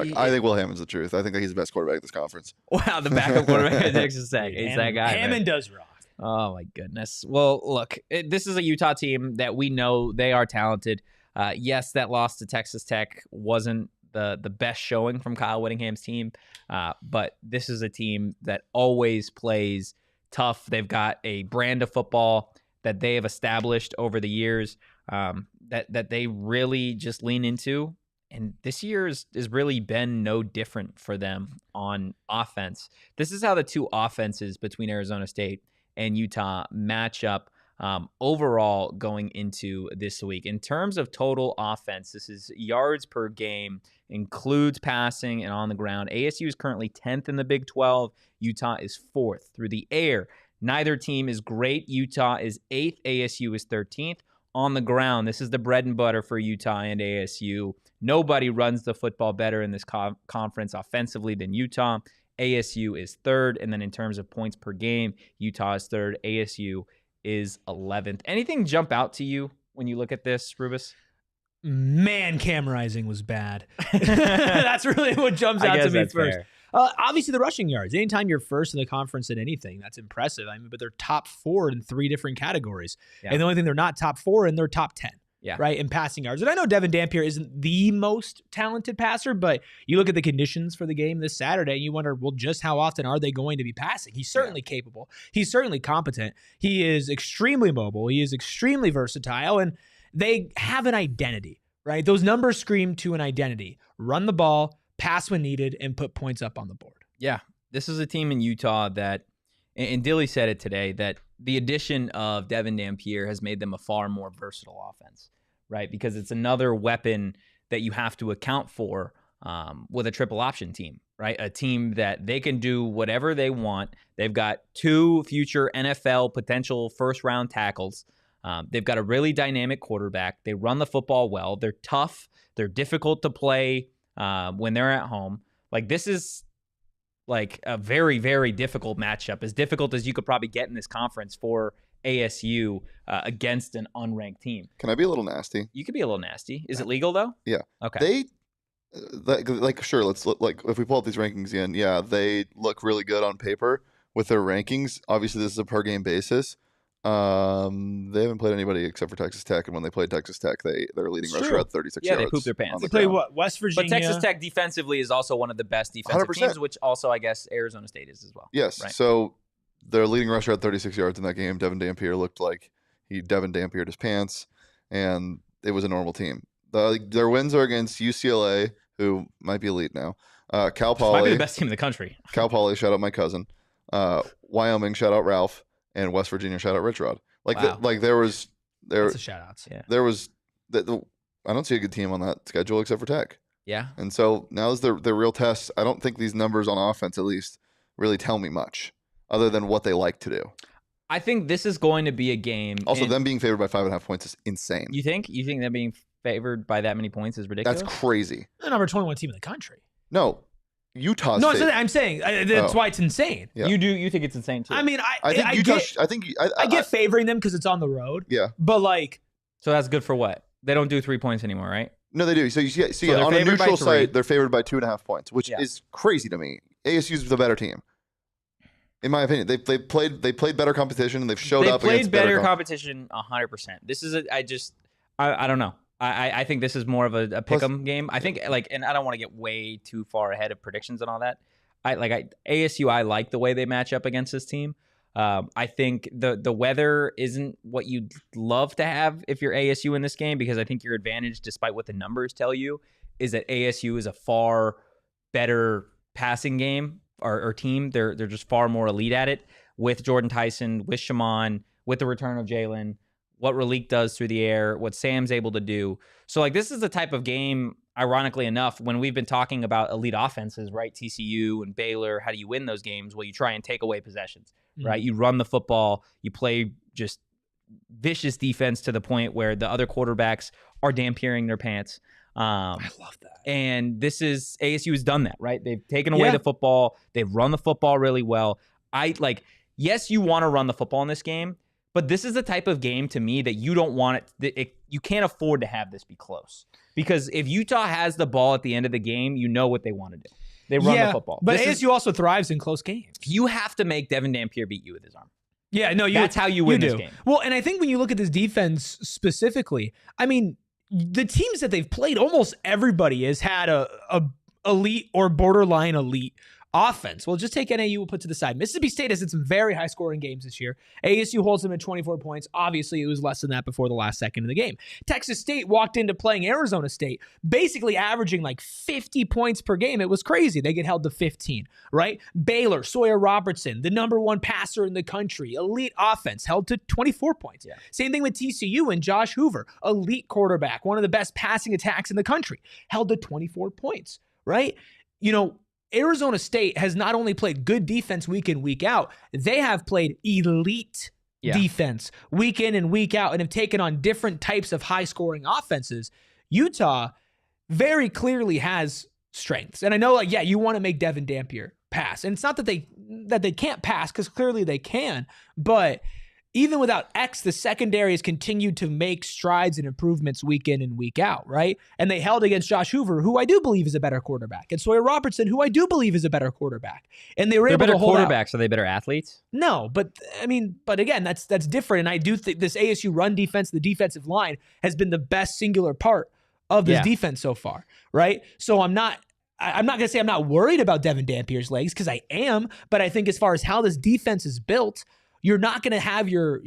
Yeah. I think Will Hammond's the truth. I think that he's the best quarterback in this conference. Wow, the backup quarterback at Texas Tech. It's that guy. Hammond does rock. Oh, my goodness. Well, look, this is a Utah team that we know they are talented. Yes, that loss to Texas Tech wasn't the best showing from Kyle Whittingham's team, but this is a team that always plays tough. They've got a brand of football that they have established over the years that they really just lean into. And this year has really been no different for them on offense. This is how the two offenses between Arizona State and Utah match up overall going into this week. In terms of total offense, this is yards per game, includes passing and on the ground. ASU is currently 10th in the Big 12. Utah is 4th. Through the air, neither team is great. Utah is 8th. ASU is 13th. On the ground, this is the bread and butter for Utah and ASU. Nobody runs the football better in this conference offensively than Utah. ASU is 3rd. And then in terms of points per game, Utah is 3rd. ASU is 11th. Anything jump out to you when you look at this, Rubus? Man, Cam Rising was bad. That's really what jumps out to me first. Fair. Obviously, the rushing yards. Anytime you're first in the conference in anything, that's impressive. I mean, but they're top 4 in 3 different categories. Yeah. And the only thing they're not top 4 in, they're top 10. Yeah. Right, in passing yards. And I know Devin Dampier isn't the most talented passer, but you look at the conditions for the game this Saturday and you wonder, well, just how often are they going to be passing? He's certainly capable. He's certainly competent. He is extremely mobile. He is extremely versatile, and they have an identity, right? Those numbers scream to an identity. Run the ball, pass when needed, and put points up on the board. Yeah, this is a team in Utah that, and Dilly said it today, that the addition of Devin Dampier has made them a far more versatile offense, right? Because it's another weapon that you have to account for with a triple option team, right? A team that they can do whatever they want. They've got 2 future NFL potential first-round tackles. They've got a really dynamic quarterback. They run the football well. They're tough. They're difficult to play when they're at home. Like, this is like a very, very difficult matchup, as difficult as you could probably get in this conference for ASU against an unranked team. Can I be a little nasty? You could be a little nasty. Is it legal though? Yeah. Okay. Sure, let's look, like, if we pull up these rankings again, yeah, they look really good on paper with their rankings. Obviously, this is a per game basis. They haven't played anybody except for Texas Tech, and when they played Texas Tech, their leading rusher had 36 yards. Yeah, they pooped their pants. They play what? West Virginia. But Texas Tech defensively is also one of the best defensive 100%. teams, which also I guess Arizona State is as well. Yes. Right. So their leading rusher had 36 yards in that game. Devin Dampier looked like Devin Dampiered his pants, and it was a normal team. Their wins are against UCLA, who might be elite now. Cal Poly. Might be the best team in the country. Cal Poly, shout out my cousin. Wyoming, shout out Ralph. And West Virginia, shout out Rich Rod. There was That's a shout outs. Yeah. There was I don't see a good team on that schedule except for Tech. Yeah. And so now is their real test. I don't think these numbers on offense, at least, really tell me much other than what they like to do. I think this is going to be a game. Also, them being favored by 5.5 points is insane. You think them being favored by that many points is ridiculous? That's crazy. The number 21 team in the country. No, Utah's. No, I'm saying that's why it's insane. Yeah. You think it's insane too? I mean, I think Utah. I get favoring them because it's on the road. Yeah, but like, so that's good for what? They don't do 3 points anymore, right? No, they do. So on a neutral site, they're favored by 2.5 points, which is crazy to me. ASU's the better team, in my opinion. They played better competition, and they've showed up against better competition 100%. This is I don't know. I think this is more of a pick'em game. I think and I don't want to get way too far ahead of predictions and all that. ASU. I like the way they match up against this team. I think the weather isn't what you'd love to have if you're ASU in this game, because I think your advantage, despite what the numbers tell you, is that ASU is a far better passing game or team. They're just far more elite at it, with Jordyn Tyson, with Shaman, with the return of Jalen, what Raleek does through the air, what Sam's able to do. So this is the type of game, ironically enough, when we've been talking about elite offenses, right? TCU and Baylor, how do you win those games? Well, you try and take away possessions, right? You run the football, you play just vicious defense to the point where the other quarterbacks are dampiering their pants. I love that. And ASU has done that, right? They've taken away the football. They've run the football really well. Yes, you want to run the football in this game, but this is the type of game to me that you don't want it. You can't afford to have this be close, because if Utah has the ball at the end of the game, you know what they want to do. They run the football. But ASU also thrives in close games. You have to make Devin Dampier beat you with his arm. Yeah, no, that's how you win this game. Well, and I think when you look at this defense specifically, I mean, the teams that they've played, almost everybody has had a elite or borderline elite offense. Well, just take NAU, we'll put to the side. Mississippi State has had some very high-scoring games this year. ASU holds them at 24 points. Obviously, it was less than that before the last second of the game. Texas State walked into playing Arizona State, basically averaging 50 points per game. It was crazy. They get held to 15, right? Baylor, Sawyer Robertson, the number one passer in the country, elite offense, held to 24 points. Yeah. Same thing with TCU and Josh Hoover, elite quarterback, one of the best passing attacks in the country, held to 24 points, right? Arizona State has not only played good defense week in, week out, they have played elite defense week in and week out and have taken on different types of high-scoring offenses. Utah very clearly has strengths. And I know, you want to make Devin Dampier pass. And it's not that they can't pass, because clearly they can, but even without X, the secondary has continued to make strides and improvements week in and week out, right? And they held against Josh Hoover, who I do believe is a better quarterback, and Sawyer Robertson, who I do believe is a better quarterback. And they were able to hold out. Quarterbacks. Are they better athletes? No, but again, that's different. And I do think this ASU run defense, the defensive line, has been the best singular part of this defense so far, right? So I'm not going to say I'm not worried about Devin Dampier's legs, because I am, but I think as far as how this defense is built, you're not going to have your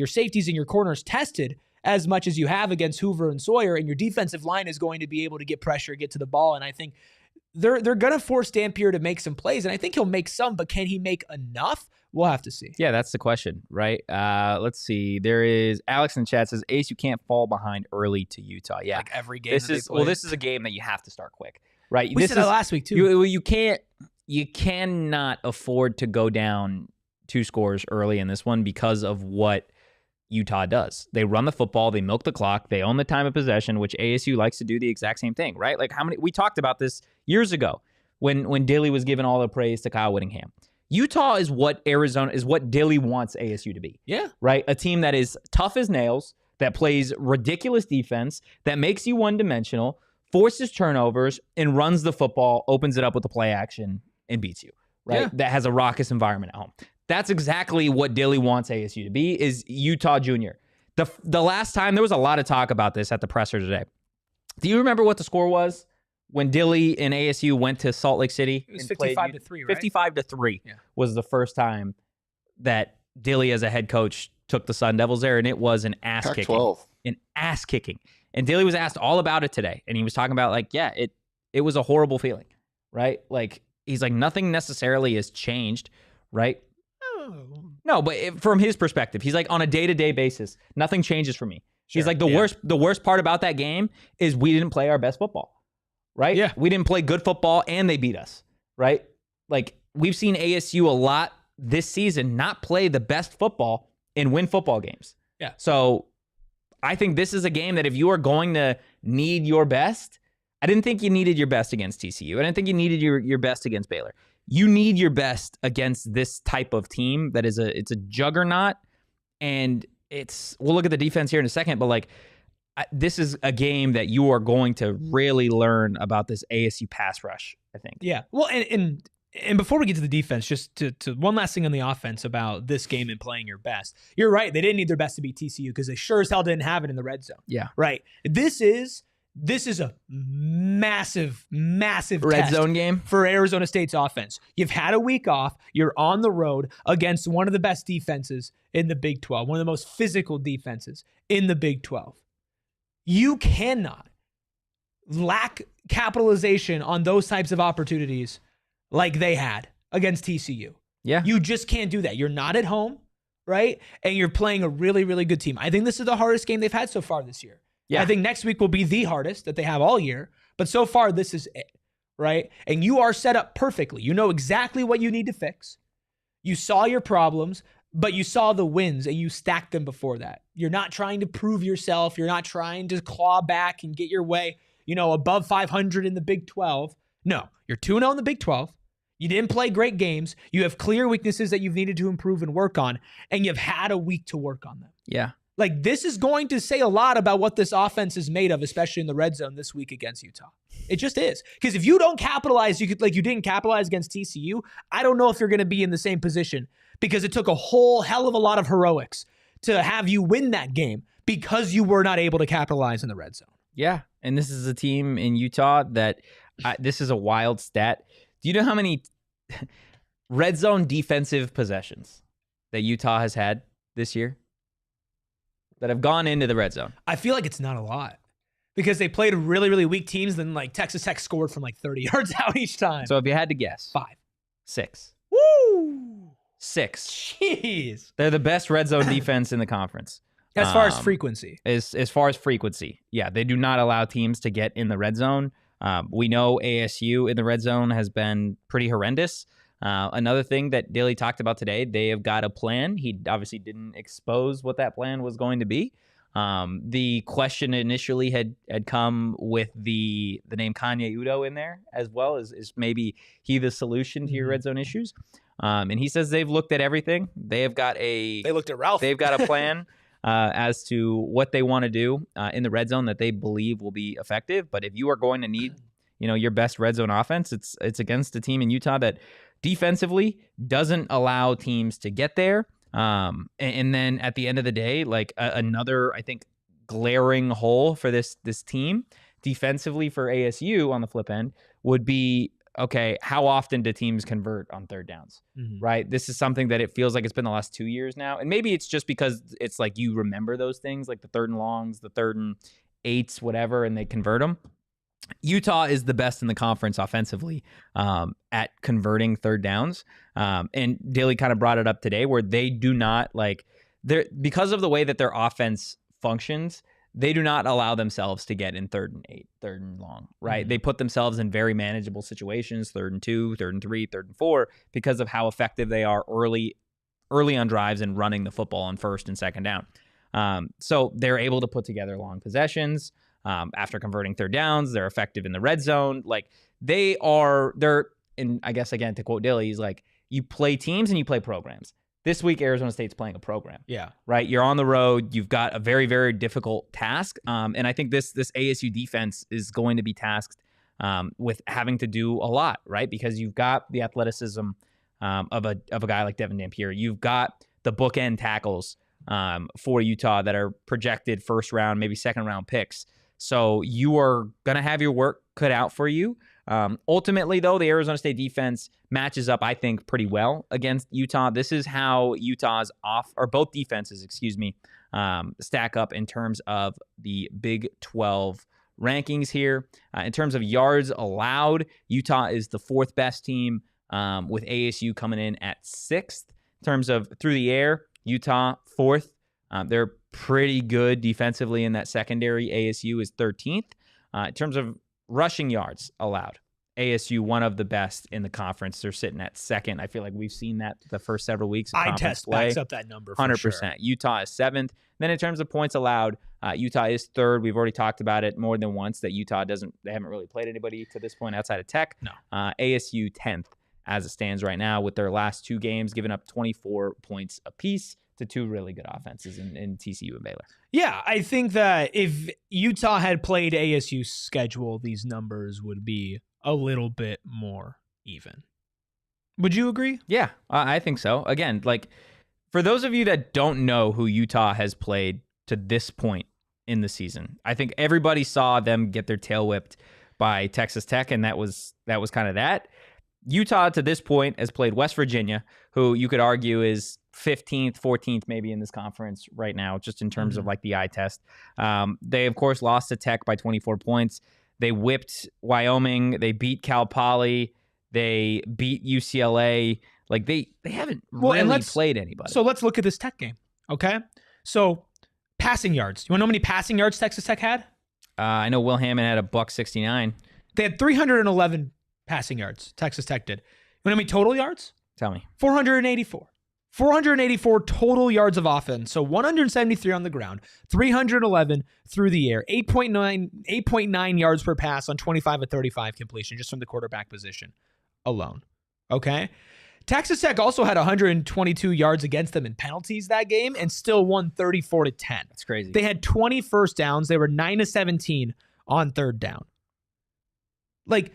safeties and your corners tested as much as you have against Hoover and Sawyer, and your defensive line is going to be able to get pressure, get to the ball. And I think they're going to force Dampier to make some plays, and I think he'll make some, but can he make enough? We'll have to see. Yeah, that's the question, right? Let's see. There is Alex in chat says ASU can't fall behind early to Utah. Yeah, like every game. This is a game that you have to start quick, right? We said that last week too. You cannot afford to go down 2 scores early in this one because of what Utah does. They run the football, they milk the clock, they own the time of possession, which ASU likes to do the exact same thing, right? Like we talked about this years ago when Dilly was giving all the praise to Kyle Whittingham. Utah is what Dilly wants ASU to be. Yeah. Right? A team that is tough as nails, that plays ridiculous defense, that makes you one-dimensional, forces turnovers, and runs the football, opens it up with the play action, and beats you. Right? Yeah. That has a raucous environment at home. That's exactly what Dilly wants ASU to be, is Utah Junior. The last time, there was a lot of talk about this at the presser today. Do you remember what the score was when Dilly and ASU went to Salt Lake City? It was 55-3, right? 55-3 was the first time that Dilly as a head coach took the Sun Devils there, and it was an ass-kicking. Pac-12. An ass-kicking. And Dilly was asked all about it today, and he was talking about, like, yeah, it was a horrible feeling, right? Like, he's like, nothing necessarily has changed, right? No, but from his perspective, he's like, on a day-to-day basis, nothing changes for me. Sure, he's like, the worst part about that game is we didn't play our best football, right? Yeah. We didn't play good football, and they beat us, right? Like, we've seen ASU a lot this season not play the best football and win football games. Yeah. So I think this is a game that if you are going to need your best, I didn't think you needed your best against TCU. I didn't think you needed your best against Baylor. You need your best against this type of team that is it's a juggernaut, and we'll look at the defense here in a second, but like this is a game that you are going to really learn about this ASU pass rush, I think. Yeah. Well, and before we get to the defense, just to one last thing on the offense about this game and playing your best. You're right. They didn't need their best to beat TCU because they sure as hell didn't have it in the red zone. Yeah. Right. This is a massive red test zone game for Arizona State's offense. You've had a week off. You're on the road against one of the best defenses in the Big 12, one of the most physical defenses in the Big 12. You cannot lack capitalization on those types of opportunities like they had against TCU. Yeah. You just can't do that. You're not at home, right? And you're playing a really, really good team. I think this is the hardest game they've had so far this year. Yeah. I think next week will be the hardest that they have all year. But so far, this is it, right? And you are set up perfectly. You know exactly what you need to fix. You saw your problems, but you saw the wins and you stacked them before that. You're not trying to prove yourself. You're not trying to claw back and get your way, above 500 in the Big 12. No, you're 2-0 in the Big 12. You didn't play great games. You have clear weaknesses that you've needed to improve and work on, and you've had a week to work on them. Yeah. Like, this is going to say a lot about what this offense is made of, especially in the red zone this week against Utah. It just is. Because if you don't capitalize, you didn't capitalize against TCU, I don't know if you're going to be in the same position, because it took a whole hell of a lot of heroics to have you win that game because you were not able to capitalize in the red zone. Yeah, and this is a team in Utah that this is a wild stat. Do you know how many red zone defensive possessions that Utah has had this year that have gone into the red zone? I feel like it's not a lot because they played really, really weak teams. Then like Texas Tech scored from like 30 yards out each time. So if you had to guess, 5, 6. Woo! 6. Jeez. They're the best red zone defense in the conference. As far as frequency. As far as frequency. Yeah, they do not allow teams to get in the red zone. We know ASU in the red zone has been pretty horrendous. Another thing that Dilly talked about today, they have got a plan. He obviously didn't expose what that plan was going to be. The question initially had come with the name Kanye Udo in there as well. Is maybe he the solution to your red zone issues? And he says they've looked at everything. They looked at Ralph. They've got a plan as to what they want to do in the red zone that they believe will be effective. But if you are going to need, your best red zone offense, it's against a team in Utah that defensively doesn't allow teams to get there. And then at the end of the day, like another, I think, glaring hole for this team defensively for ASU on the flip end would be, okay, how often do teams convert on third downs, right? This is something that it feels like it's been the last 2 years now. And maybe it's just because it's like you remember those things, like the 3rd and longs, the 3rd and 8s, whatever, and they convert them. Utah is the best in the conference offensively at converting third downs. And Dilly kind of brought it up today where they do not because of the way that their offense functions, they do not allow themselves to get in 3rd and 8, 3rd and long, right? Mm-hmm. They put themselves in very manageable situations, 3rd and 2, 3rd and 3, 3rd and 4, because of how effective they are early on drives and running the football on 1st and 2nd down. So they're able to put together long possessions. After converting third downs, they're effective in the red zone. Like and I guess again, to quote Dilly, he's like, you play teams and you play programs. This week, Arizona State's playing a program. Yeah. Right? You're on the road. You've got a very, very difficult task. And I think this ASU defense is going to be tasked with having to do a lot, right? Because you've got the athleticism of a guy like Devin Dampier. You've got the bookend tackles for Utah that are projected 1st round, maybe 2nd round picks. So you are going to have your work cut out for you. Ultimately, though, the Arizona State defense matches up, I think, pretty well against Utah. This is how Utah's both defenses, stack up in terms of the Big 12 rankings here. In terms of yards allowed, Utah is the 4th best team, with ASU coming in at 6th. In terms of through the air, Utah 4th. They're pretty good defensively in that secondary. ASU is 13th. In terms of rushing yards allowed, ASU one of the best in the conference. They're sitting at 2nd. I feel like we've seen that the first several weeks of conference play. Backs up that number for 100%. Sure. Utah is 7th. Then in terms of points allowed, Utah is 3rd. We've already talked about it more than once that Utah they haven't really played anybody to this point outside of Tech. No. ASU 10th as it stands right now with their last 2 games, giving up 24 points apiece to 2 really good offenses in TCU and Baylor. Yeah, I think that if Utah had played ASU's schedule, these numbers would be a little bit more even. Would you agree? Yeah, I think so. Again, like for those of you that don't know who Utah has played to this point in the season, I think everybody saw them get their tail whipped by Texas Tech, and that was kind of that. Utah to this point has played West Virginia, who you could argue is 15th, 14th maybe in this conference right now, just in terms of like the eye test. They, of course, lost to Tech by 24 points. They whipped Wyoming. They beat Cal Poly. They beat UCLA. Like they haven't really played anybody. So let's look at this Tech game, okay? So passing yards. You want to know how many passing yards Texas Tech had? I know Will Hammond had a $169. They had 311 passing yards. Texas Tech did. You want to know how many total yards? Tell me. 484. 484 total yards of offense. So 173 on the ground, 311 through the air, 8.9 yards per pass on 25 of 35 completion just from the quarterback position alone. Okay? Texas Tech also had 122 yards against them in penalties that game and still won 34-10. That's crazy. They had 20 first downs. They were 9 of 17 on 3rd down. Like,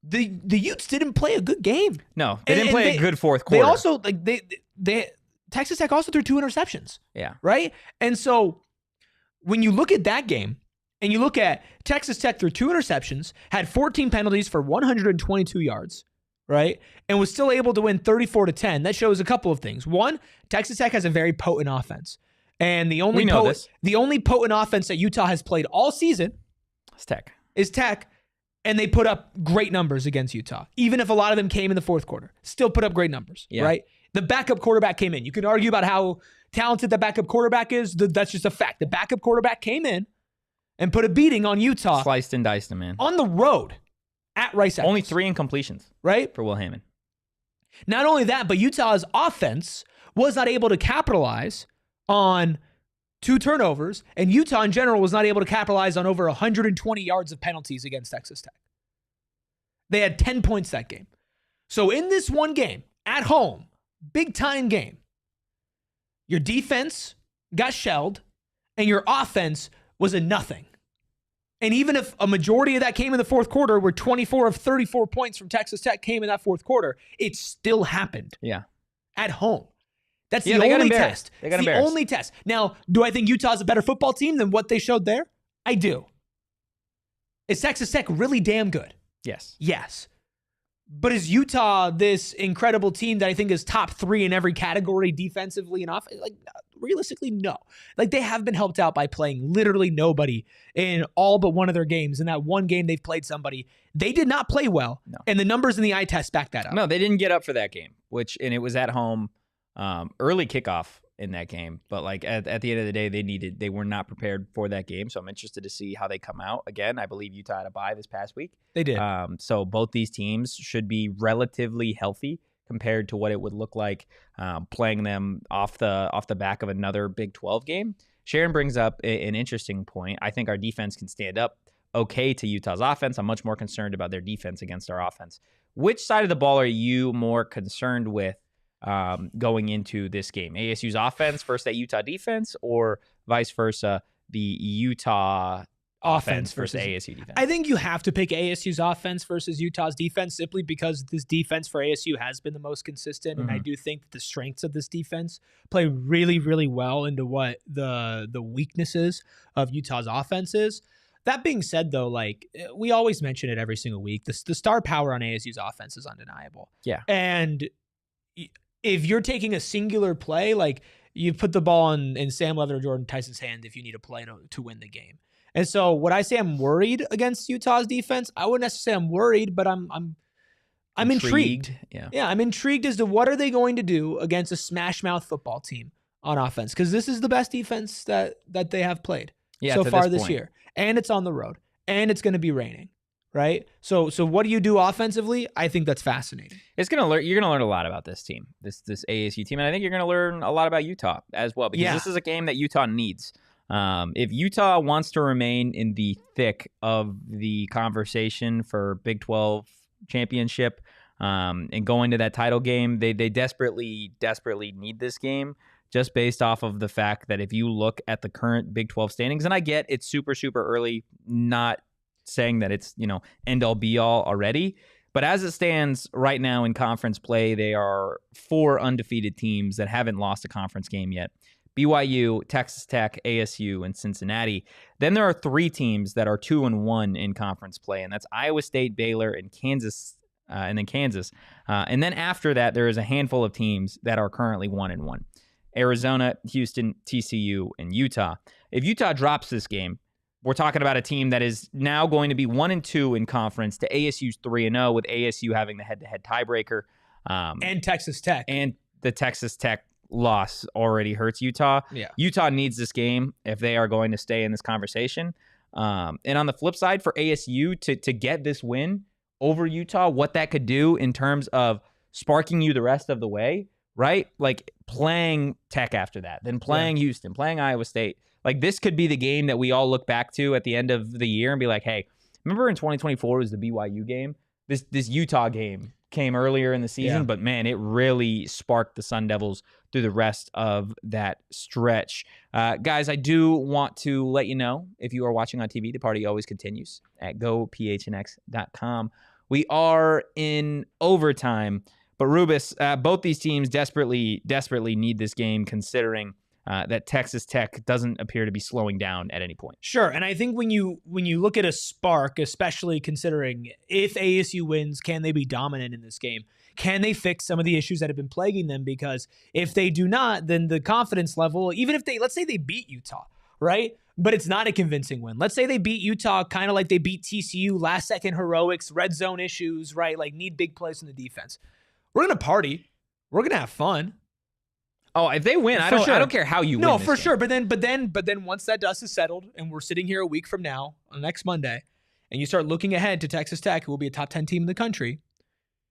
the Utes didn't play a good game. No, they didn't play a good 4th quarter. They also Texas Tech also threw 2 interceptions. Yeah. Right? And so when you look at that game and you look at Texas Tech threw 2 interceptions, had 14 penalties for 122 yards, right? And was still able to win 34-10. That shows a couple of things. One, Texas Tech has a very potent offense. And the only potent offense that Utah has played all season is Tech. And they put up great numbers against Utah. Even if a lot of them came in the 4th quarter. Still put up great numbers, right? The backup quarterback came in. You can argue about how talented the backup quarterback is. That's just a fact. The backup quarterback came in and put a beating on Utah. Sliced and diced them, man. On the road at Rice Eccles. Only 3 incompletions. Right? For Will Hammond. Not only that, but Utah's offense was not able to capitalize on 2 turnovers, and Utah in general was not able to capitalize on over 120 yards of penalties against Texas Tech. They had 10 points that game. So in this one game, at home, big-time game, your defense got shelled, and your offense was a nothing. And even if a majority of that came in the 4th quarter, where 24 of 34 points from Texas Tech came in that 4th quarter, it still happened. Yeah. At home. That's the only test. They got the only test. Now, do I think Utah's a better football team than what they showed there? I do. Is Texas Tech really damn good? Yes. Yes. But is Utah this incredible team that I think is top 3 in every category defensively and offense? Like, Realistically, no. Like, they have been helped out by playing literally nobody in all but one of their games. In that one game they've played somebody, they did not play well. No. And the numbers in the eye test back that up. No, they didn't get up for that game, and it was at home, early kickoff in that game. But like at the end of the day, they were not prepared for that game. So I'm interested to see how they come out. Again, I believe Utah had a bye this past week. They did. So both these teams should be relatively healthy compared to what it would look like playing them off the back of another Big 12 game. Sharon brings up an interesting point. I think our defense can stand up okay to Utah's offense. I'm much more concerned about their defense against our offense. Which side of the ball are you more concerned with going into this game? ASU's offense versus that Utah defense, or vice versa, the Utah offense versus ASU defense? I think you have to pick ASU's offense versus Utah's defense simply because this defense for ASU has been the most consistent. And I do think that the strengths of this defense play really, really well into what the weaknesses of Utah's offense is. That being said, though, like we always mention it every single week, the star power on ASU's offense is undeniable. Yeah. And if you're taking a singular play, like you put the ball in Sam Leavitt or Jordyn Tyson's hand if you need a play to win the game. And so would I say I'm worried against Utah's defense? I wouldn't necessarily say I'm worried, but I'm intrigued. Yeah, I'm intrigued as to what are they going to do against a smash mouth football team on offense, because this is the best defense that they have played so far this year. And it's on the road, and it's going to be raining, right? So what do you do offensively? I think that's fascinating. You're going to learn a lot about this team, this ASU team, and I think you're going to learn a lot about Utah as well, because this is a game that Utah needs. If Utah wants to remain in the thick of the conversation for Big 12 championship and going to that title game, they desperately need this game, just based off of the fact that if you look at the current Big 12 standings, and I get it's super, super early, not saying that it's, end all be all already, but as it stands right now in conference play, they are 4 undefeated teams that haven't lost a conference game yet. BYU, Texas Tech, ASU, and Cincinnati. Then there are 3 teams that are 2-1 in conference play, and that's Iowa State, Baylor, and Kansas, and then Kansas. And then after that, there is a handful of teams that are currently 1-1. Arizona, Houston, TCU, and Utah. If Utah drops this game, we're talking about a team that is now going to be 1-2 in conference to ASU's 3-0, with ASU having the head-to-head tiebreaker. And Texas Tech. And the Texas Tech loss already hurts Utah. Yeah. Utah needs this game if they are going to stay in this conversation. And on the flip side, for ASU to get this win over Utah, what that could do in terms of sparking you the rest of the way, right? Like playing Tech after that, then playing Houston, playing Iowa State. Like this could be the game that we all look back to at the end of the year and be like, hey, remember in 2024 was the BYU game? This Utah game came earlier in the season, but man, it really sparked the Sun Devils through the rest of that stretch. Guys, I do want to let you know, if you are watching on TV, the party always continues at gophnx.com. We are in overtime, but Rubus, both these teams desperately need this game, considering that Texas Tech doesn't appear to be slowing down at any point. Sure, and I think when you look at a spark, especially considering if ASU wins, can they be dominant in this game? Can they fix some of the issues that have been plaguing them? Because if they do not, then the confidence level, even if let's say they beat Utah, right? But it's not a convincing win. Let's say they beat Utah kind of like they beat TCU, last second heroics, red zone issues, right? Like need big plays in the defense. We're going to party. We're going to have fun. Oh, if they win, I don't care how you win. No, for sure. But then once that dust is settled and we're sitting here a week from now on next Monday, and you start looking ahead to Texas Tech, who will be a top 10 team in the country,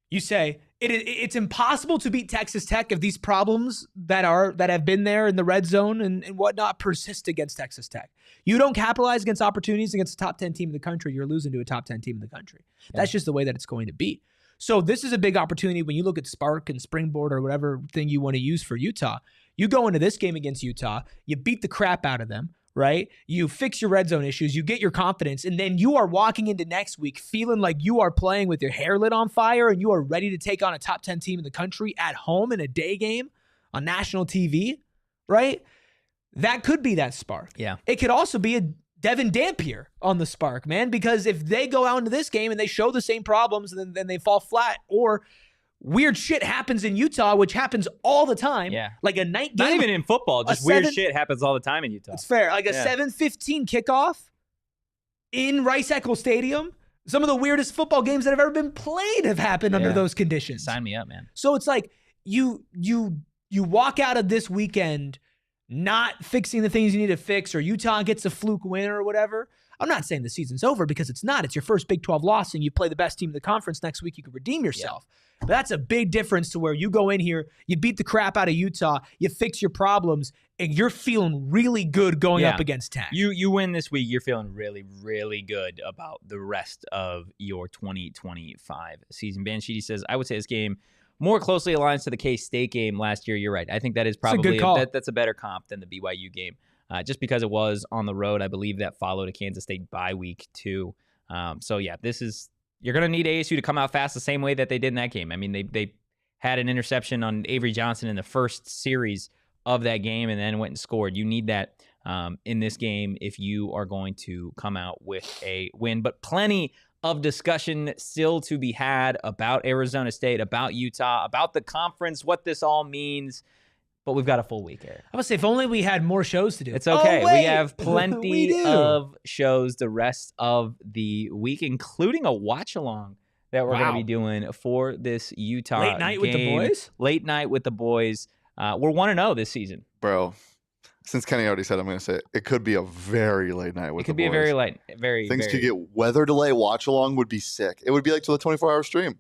you say it's impossible to beat Texas Tech if these problems that have been there in the red zone and whatnot persist against Texas Tech. You don't capitalize against opportunities against a top 10 team in the country, you're losing to a top 10 team in the country. Yeah. That's just the way that it's going to be. So this is a big opportunity when you look at Spark and Springboard or whatever thing you want to use for Utah. You go into this game against Utah, you beat the crap out of them, right? You fix your red zone issues, you get your confidence, and then you are walking into next week feeling like you are playing with your hair lit on fire and you are ready to take on a top 10 team in the country at home in a day game on national TV, right? That could be that spark. Yeah. It could also be a Devin Dampier on the spark, man, because if they go out into this game and they show the same problems and then they fall flat, or weird shit happens in Utah, which happens all the time. Yeah. Like a night game. Not even in football. Just weird shit happens all the time in Utah. It's fair. Like a 7:15 kickoff in Rice-Eccles Stadium. Some of the weirdest football games that have ever been played have happened under those conditions. Sign me up, man. So it's like you walk out of this weekend not fixing the things you need to fix, or Utah gets a fluke win or whatever. I'm not saying the season's over, because it's not. It's your first Big 12 loss, and you play the best team in the conference next week. You can redeem yourself. But that's a big difference to where you go in here, you beat the crap out of Utah, you fix your problems, and you're feeling really good going up against Tech. You win this week, you're feeling really, really good about the rest of your 2025 season. Banshee says, I would say this game more closely aligns to the K-State game last year. You're right. I think that is probably that's a better comp than the BYU game. Just because it was on the road. I believe that followed a Kansas State bye week too. So yeah, you're going to need ASU to come out fast the same way that they did in that game. I mean, they had an interception on Avery Johnson in the first series of that game and then went and scored. You need that in this game if you are going to come out with a win. But plenty of discussion still to be had about Arizona State, about Utah, about the conference, what this all means. But we've got a full week, Erik. I would say if only we had more shows to do. It's okay. We have plenty of shows the rest of the week, including a watch-along that we're going to be doing for this Utah Late night game. with the boys? Late night with the boys. We're 1-0 this season. Bro, since Kenny already said, I'm going to say it could be a very late night with the boys. It could be a very late. Things could get weather delay. Watch-along would be sick. It would be like to the 24-hour stream.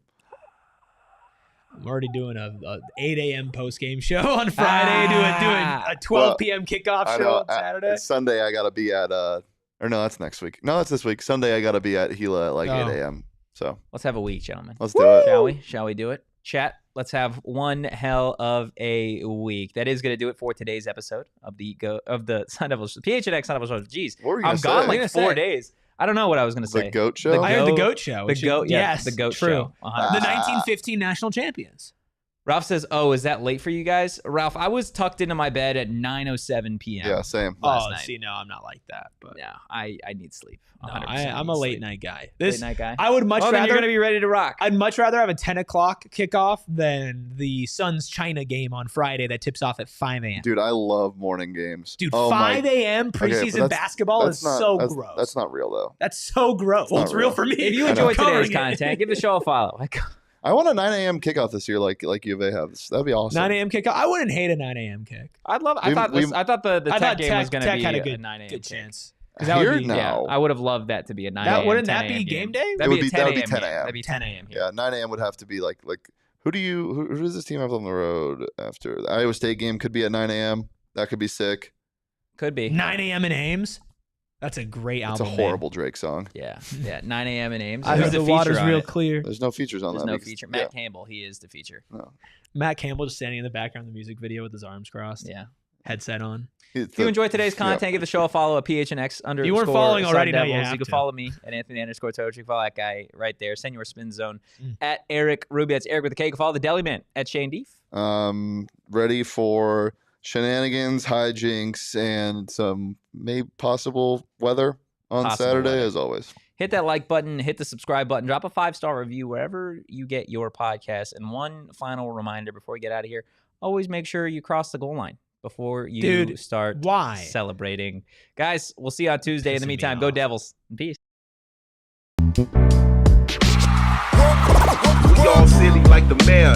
I'm already doing a 8 a.m. post-game show on Friday, doing a 12 p.m. kickoff show on Saturday. Sunday, I got to be at, or no, that's next week. No, that's this week. Sunday, I got to be at Gila at like 8 a.m. So let's have a week, gentlemen. Let's do it. Shall we? Shall we do it? Chat, let's have one hell of a week. That is going to do it for today's episode of the Sun Devils, PHNX Sun Devils show. Jeez, I'm gone like 4 days. I don't know what I was going to say. The GOAT show? I heard the GOAT show. The GOAT, yes, the GOAT true. show. The 1915 national champions. Ralph says, oh, is that late for you guys? Ralph, I was tucked into my bed at 9:07 p.m. Yeah, same. Last night. See, no, I'm not like that. But yeah, I need sleep. No, I'm a late night guy. Late night guy? I would much rather. Then you're going to be ready to rock. I'd much rather have a 10 o'clock kickoff than the Suns-China game on Friday that tips off at 5 a.m. Dude, I love morning games. Dude, 5 a.m. preseason basketball is so gross. That's not real, though. That's so gross. Well, it's real for me. If you enjoy today's content, give the show a follow. I want a 9 a.m. kickoff this year, like U of A has. That'd be awesome. 9 a.m. kickoff. I wouldn't hate a 9 a.m. kick. I thought the Tech game was going to be a 9 a.m. good chance. Here, no. Yeah, I would have loved that to be a 9 a.m. Wouldn't that be game day? That would be 10 a.m. That'd be 10 a.m. Yeah, 9 a.m. would have to be like who does this team have on the road after? The Iowa State game could be at 9 a.m. That could be sick. Could be. 9 a.m. in Ames? That's a great album. It's a horrible Drake song. Yeah, 9 a.m. in Ames. I heard the water's real clear. There's no features on that. There's no feature. Matt Campbell, he is the feature. No. Matt Campbell just standing in the background of the music video with his arms crossed. Yeah. Headset on. If you enjoyed today's content, give the show a follow at PHNX _. You weren't following already, Sun Devils. now you have can to. follow me at Anthony _Totri. You can follow that guy right there. Send your spin zone at Erik Ruby. That's Erik with a K. You can follow the Deli Man at Shane Deef. Ready for shenanigans, hijinks, and some maybe possible weather on Saturday, as always. Hit that like button, hit the subscribe button, drop a 5-star review wherever you get your podcast. And one final reminder before we get out of here, always make sure you cross the goal line before you start celebrating. Guys, we'll see you on Tuesday. In the meantime, go Devils. Peace. We all silly like the mayor.